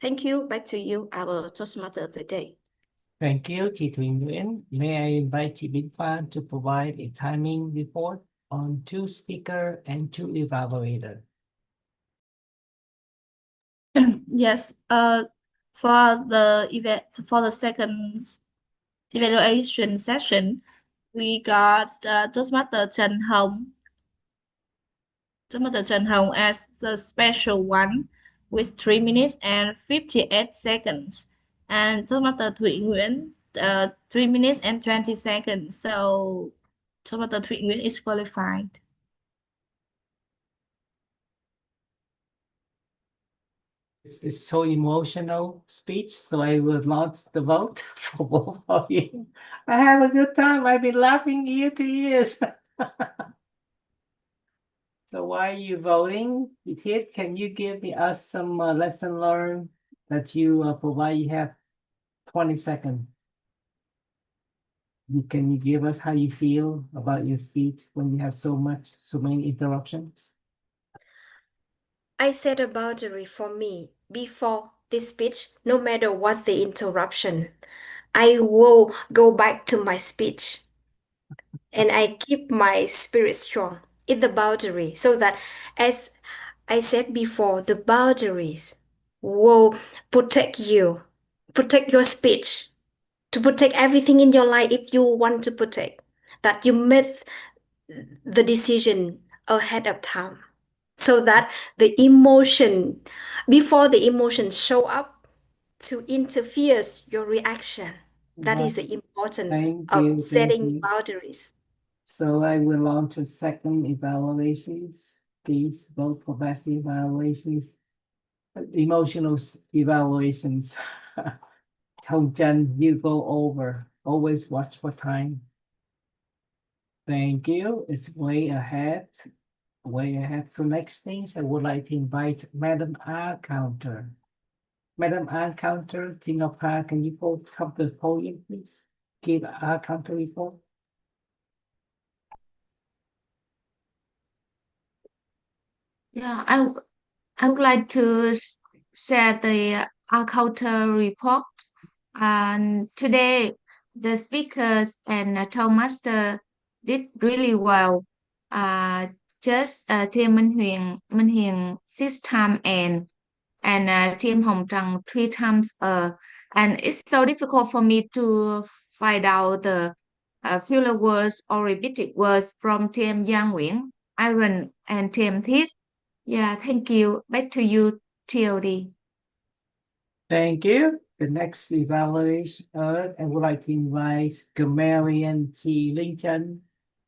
Thank you. Back to you, our Toastmaster today. Thank you, chị Thúy Nguyễn. May I invite chị Bích Phan to provide a timing report on 2 speaker and 2 evaluator. Yes. For the second evaluation session, we got Toastmaster Trần Hồng as the special one with 3 minutes and 58 seconds, and Toastmaster Thụy Nguyễn 3 minutes and 20 seconds. So Toastmaster Thụy Nguyễn is qualified. It's so emotional speech, so I will launch the vote for both of you. I have a good time. I've been laughing ear to ears. So why are you voting? Hit, can you give us some lesson learned that you provide? You have 20 seconds. Can you give us how you feel about your speech when you have so many interruptions? I set a boundary for me before this speech, no matter what the interruption. I will go back to my speech and I keep my spirit strong in the boundary so that, as I said before, the boundaries will protect you, protect your speech, to protect everything in your life if you want to protect, that you made the decision ahead of time so that the emotion, before the emotion show up to interferes your reaction. That is the importance Thank of you. setting boundaries. So I will launch a second evaluations. Please vote for best evaluations. Emotional evaluations. Hồng Trần, you go over. Always watch for time. Thank you. It's way ahead. Way ahead. So next things, I would like to invite Madam R. Counter. Madam R. Counter, Team of R, can you come to the podium, please? Give R. Counter report. Yeah, I would like to share the culture report. And today, the speakers and toastmaster did really well. Just team Minh Hiền 6 times and team Hồng Trần 3 times. And it's so difficult for me to find out the filler words or repeated words from team Giang Nguyễn, Iron, and team Thiết. Yeah, thank you. Back to you, TLD. Thank you. The next evaluation, I would like to invite Gamalian T. Linh Chen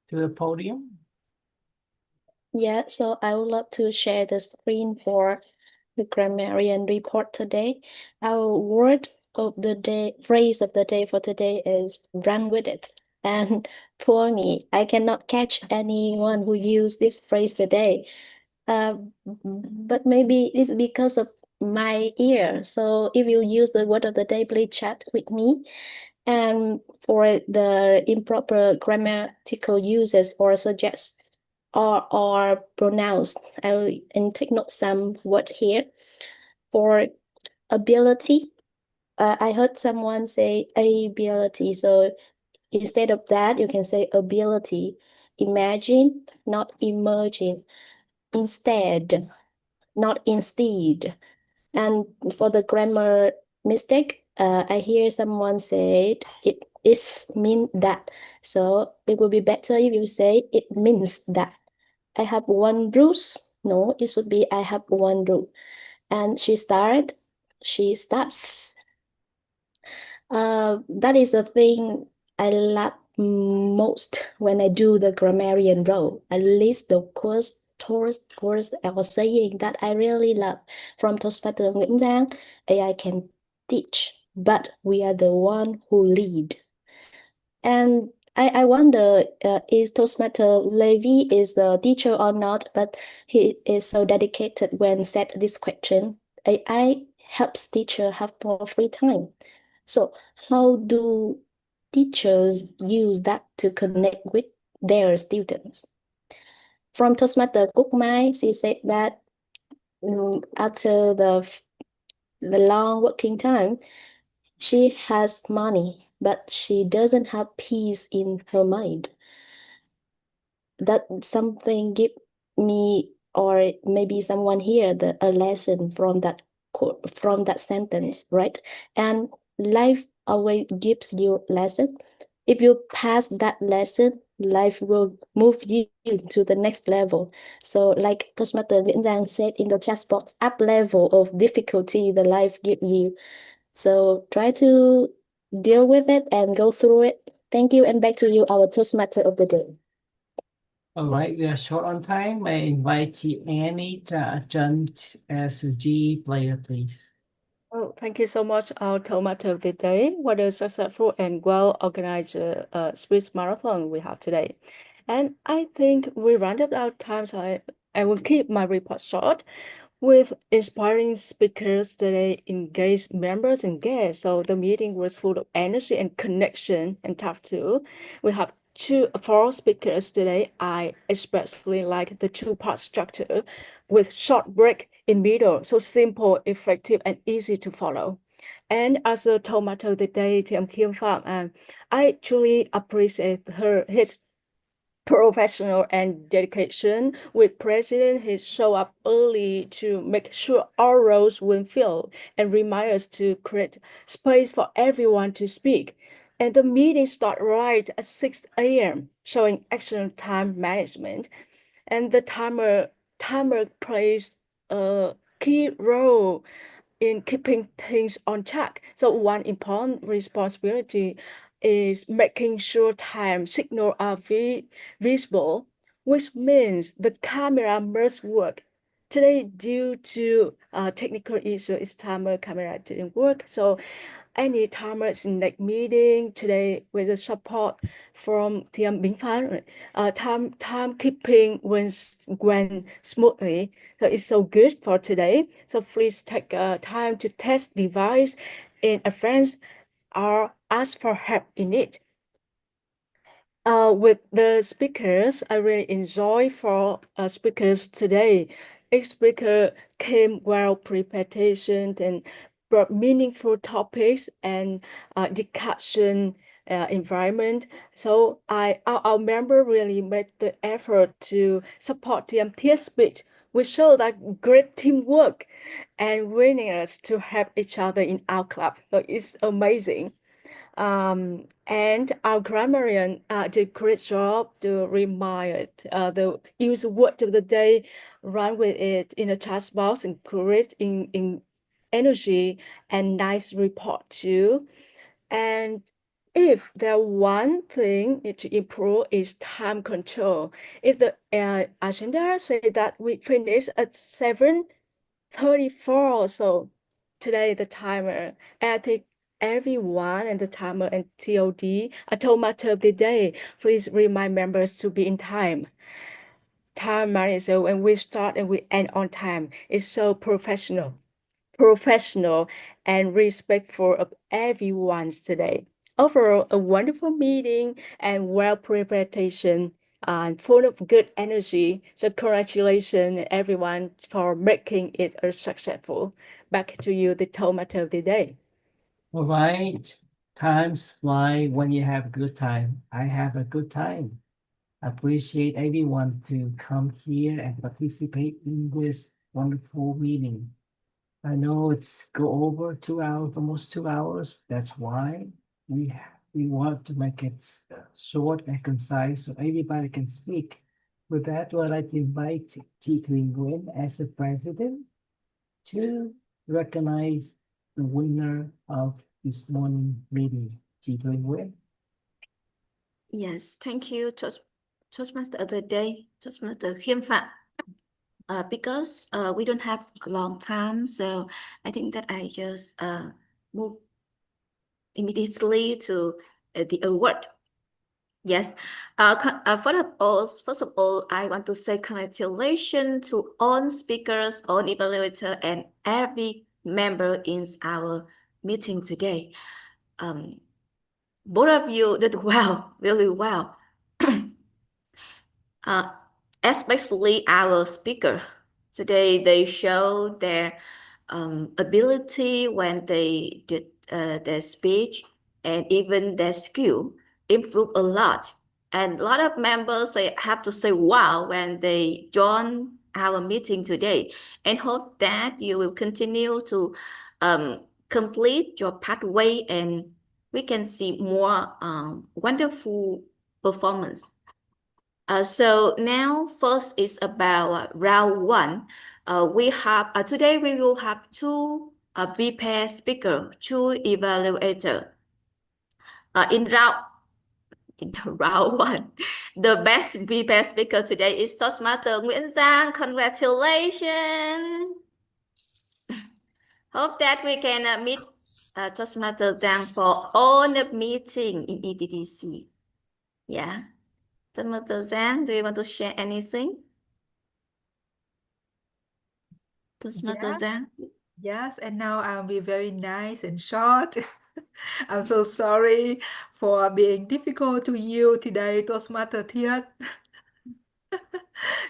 to the podium. Yeah, so I would love to share the screen for the grammarian report today. Our word of the day, phrase of the day for today is run with it. And for me, I cannot catch anyone who used this phrase today. But maybe it's because of my ear. So if you use the word of the day, please chat with me. And for the improper grammatical uses or suggest or pronounced, I will take note some word here. For ability, I heard someone say ability. So instead of that, you can say ability. Imagine, not emerging. Instead, not instead. And for the grammar mistake, I hear someone say it is mean that. So it would be better if you say it means that. I have one bruise. No, it should be I have one bruise. And she starts. That is the thing I love most when I do the grammarian role. At least the course I was saying that I really love from Toastmaster Nguyễn Giang. AI can teach, but we are the one who lead. And I wonder is Toastmaster Levi is the teacher or not, but he is so dedicated when set this question. AI helps teacher have more free time. So how do teachers use that to connect with their students? From Toastmaster Cúc Mai, she said that after the long working time, she has money, but she doesn't have peace in her mind. That something give me or maybe someone here a lesson from that sentence, right? And life always gives you lesson. If you pass that lesson, life will move you to the next level. So like Toastmaster Nguyễn Giang said in the chat box, up level of difficulty the life give you. So try to deal with it and go through it. Thank you, and back to you, our Toastmaster of the day. All right, we are short on time. I invite Annie to attend as a G player, please. Oh, thank you so much, our tomato of the day. What a successful and well-organized Swiss marathon we have today. And I think we ran out of time, so I will keep my report short. With inspiring speakers today, engaged members and guests. So the meeting was full of energy and connection and tough too. We have four speakers today. I especially like the two-part structure with short break in middle. So simple, effective, and easy to follow. And as a tomato the day, Tim Kim Pham, I truly appreciate his professional and dedication. With president, he show up early to make sure all roles will fill and remind us to create space for everyone to speak. And the meeting start right at 6 a.m., showing excellent time management. And the timer plays a key role in keeping things on track. So one important responsibility is making sure time signals are visible, which means the camera must work. Today, due to technical issue, its timer camera didn't work. So any timers in that meeting today with the support from Tiêm Bính Phán, timekeeping went smoothly. So it's so good for today. So please take time to test device in advance or ask for help in it. With the speakers, I really enjoy for speakers today. Each speaker came well prepared and brought meaningful topics and discussion environment. So our member really made the effort to support TMT speech. We show that great teamwork and willingness to help each other in our club. So it's amazing. And our grammarian did a great job to remind the use word of the day, run with it in a chat box and create in energy and nice report too. And if there one thing need to improve is time control. If the agenda say that we finish at 7:34, so today the timer, I think everyone and the timer and TOD, a tomato of the day, please remind members to be in time. Time manager, when we start and we end on time, is so professional and respectful of everyone's today. Overall, a wonderful meeting and well preparation and full of good energy. So congratulations everyone for making it a successful. Back to you, the tomato of the day. All right. Times fly when you have a good time. I have a good time. Appreciate everyone to come here and participate in this wonderful meeting. I know it's go over 2 hours, almost 2 hours. That's why we want to make it short and concise so everybody can speak. With that, I'd like to invite T. Nguyen as the president to recognize the winner of this morning meeting. T. Nguyen. Yes, thank you, Toastmaster of the day, Toastmaster Khiêm Phạm. Because we don't have a long time, so I think that I just move immediately to the award. Yes. First of all, I want to say congratulations to all speakers, all evaluator, and every member in our meeting today. Both of you did well, really well. Especially our speaker. Today, they show their ability when they did their speech and even their skill improve a lot. And a lot of members have to say wow when they join our meeting today, and hope that you will continue to complete your pathway and we can see more wonderful performance. So now first is about round one. We have today we will have two speaker, two evaluator. In round in the round one. The best prepared speaker today is Toastmaster Nguyễn Giang. Congratulations. Hope that we can meet Toastmaster Giang for all the meeting in ETTC. Yeah. Toastmaster Giang, do you want to share anything? Toastmaster Giang? Yes, and now I'll be very nice and short. I'm so sorry for being difficult to you today, Toastmaster Thiet.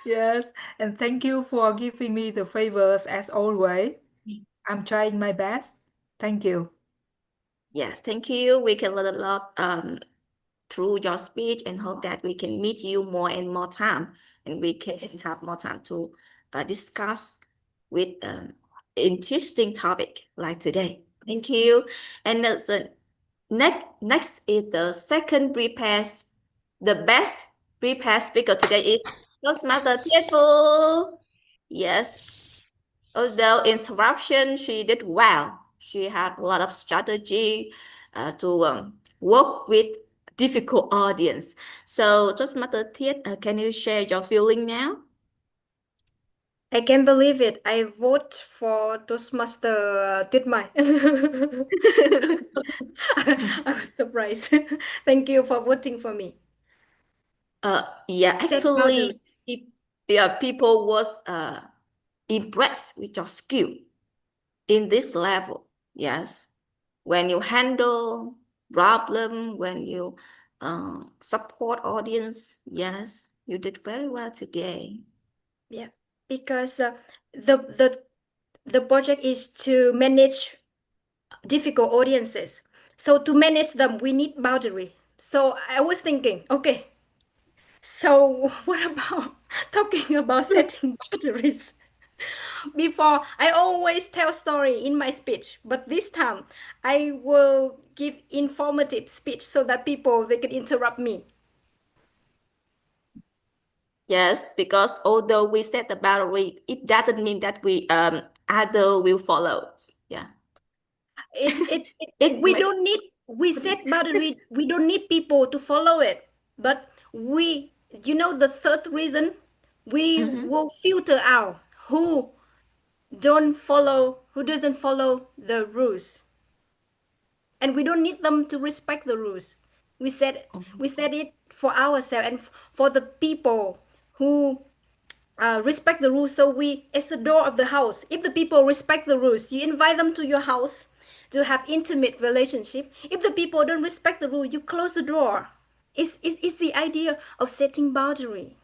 Yes, and thank you for giving me the favors as always. I'm trying my best. Thank you. Yes, thank you. We can learn a lot through your speech and hope that we can meet you more and more time and we can have more time to discuss with interesting topic like today. Thank you. And the next is the second the best prepared speaker today is Toastmaster Tietful. Yes, although interruption, she did well. She had a lot of strategy to work with difficult audience. So, Toastmaster Thiết, can you share your feeling now? I can't believe it. I vote for Toastmaster Titmai. I was surprised. Thank you for voting for me. Yeah, Set actually, boundaries. people was impressed with your skill in this level. Yes, when you handle problem, when you support audience, yes, you did very well today. Yeah, because the project is to manage difficult audiences. So to manage them, we need boundary. So I was thinking, okay, so what about talking about setting boundaries? Before, I always tell story in my speech, but this time I will give informative speech so that people they can interrupt me. Yes, because although we set the boundary, it doesn't mean that we other will follow. Yeah. We don't need we set boundary. We don't need people to follow it, but the third reason we will filter out who doesn't follow the rules, and we don't need them to respect the rules. We set it for ourselves and for the people who respect the rules. So it's the door of the house. If the people respect the rules, you invite them to your house to have intimate relationship. If the people don't respect the rule, you close the door. It's the idea of setting boundary.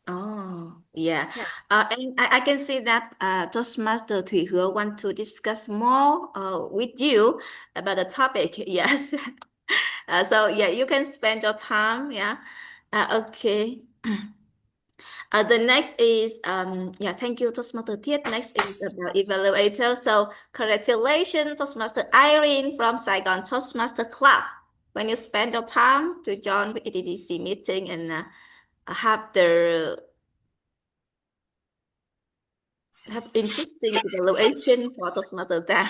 Oh, yeah. Yeah. And I can see that Toastmaster Thủy Hứa want to discuss more with you about the topic. Yes. So yeah, you can spend your time. Yeah. Okay. The next is yeah, thank you, Toastmaster Thiết. Next is about evaluator. So congratulations, Toastmaster Irene from Saigon Toastmaster Club. When you spend your time to join the ETDC meeting and have interesting evaluation for Toastmaster Dan.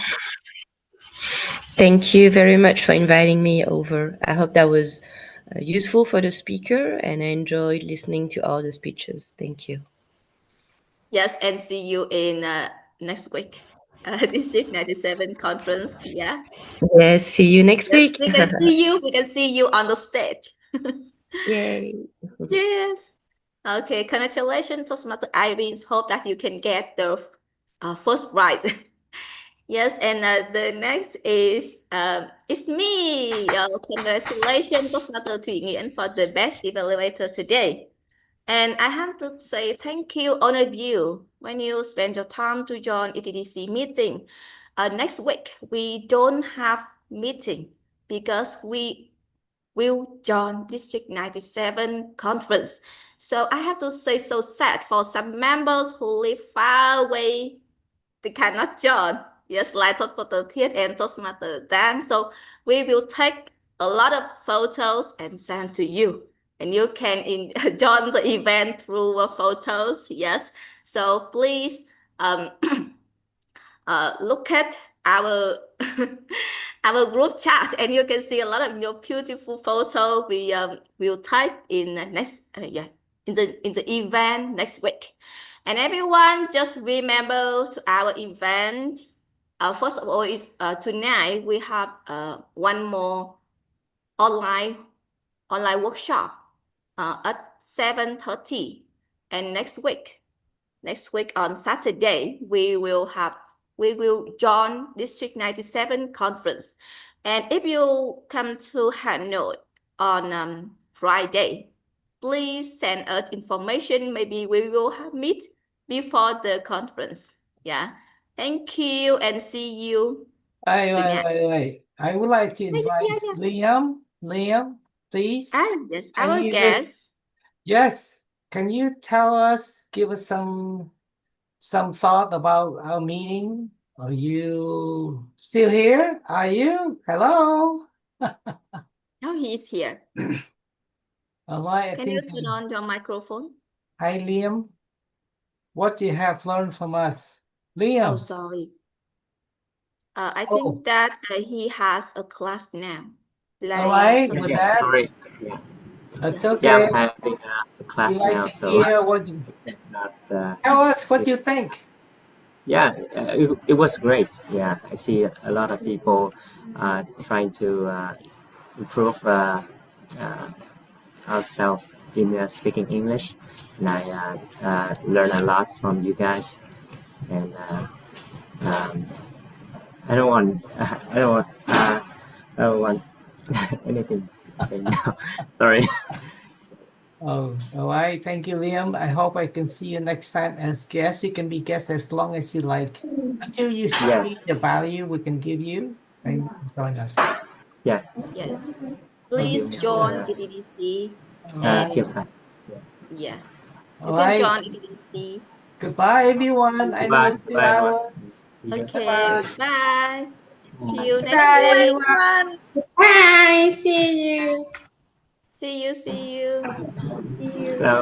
Thank you very much for inviting me over. I hope that was useful for the speaker, and I enjoyed listening to all the speeches. Thank you. Yes, and see you in next week. District 97 conference. Yeah. Yes, see you next Yes, week. we can see you. We can see you on the stage. Yay. Yes. Okay, congratulations, Toastmaster Irene. Hope that you can get the first prize. Yes, and the next is it's me. Congratulations, Toastmaster Thủy Nguyễn for the best evaluator today. And I have to say thank you, all of you, when you spend your time to join ETDC meeting. Next week, we don't have meeting because we will join District 97 conference. So I have to say so sad for some members who live far away, they cannot join. Yes, like Toastmaster Thiết and Toastmaster Dan. So we will take a lot of photos and send to you. And you can join the event through photos. Yes. So please look at our have a group chat, and you can see a lot of your beautiful photo. We will type in next in the event next week. And everyone, just remember to our event. First of all, is tonight we have one more online workshop at 7:30, and next week on Saturday we will join District 97 conference. And if you come to Hanoi on Friday, please send us information. Maybe we will meet before the conference. Yeah. Thank you and see you tonight. Wait. I would like to invite Liam. Liam, please. Yes, Can our you guest. Yes. Can you give us some thought about our meeting? Are you still here? Are you? Hello? Now he is here. All right. Can you turn on your microphone? Hi, Liam. What you have learned from us? Liam. Oh, sorry. I think that he has a class now. All right, Yeah, with yeah, that, sorry. Yeah. it's Yeah, okay. I'm having a class You like now, to so hear what I cannot tell us what speak. you think. Yeah, it was great. Yeah, I see a lot of people trying to improve ourselves in speaking English, and I learn a lot from you guys. And I don't want I don't want anything to say now. Sorry. Oh, all right. Thank you, Liam. I hope I can see you next time as guest. You can be guest as long as you like. Until you see Yes. the value we can give you, and join us. Yeah. Yes. Please join EDDC. Keep And that. yeah, All you can right. join EDDC. Goodbye, everyone. I know it's 2 Goodbye, everyone. hours. Okay, bye. See you next Bye, week. everyone. Bye. See you. See you. See you. Hello.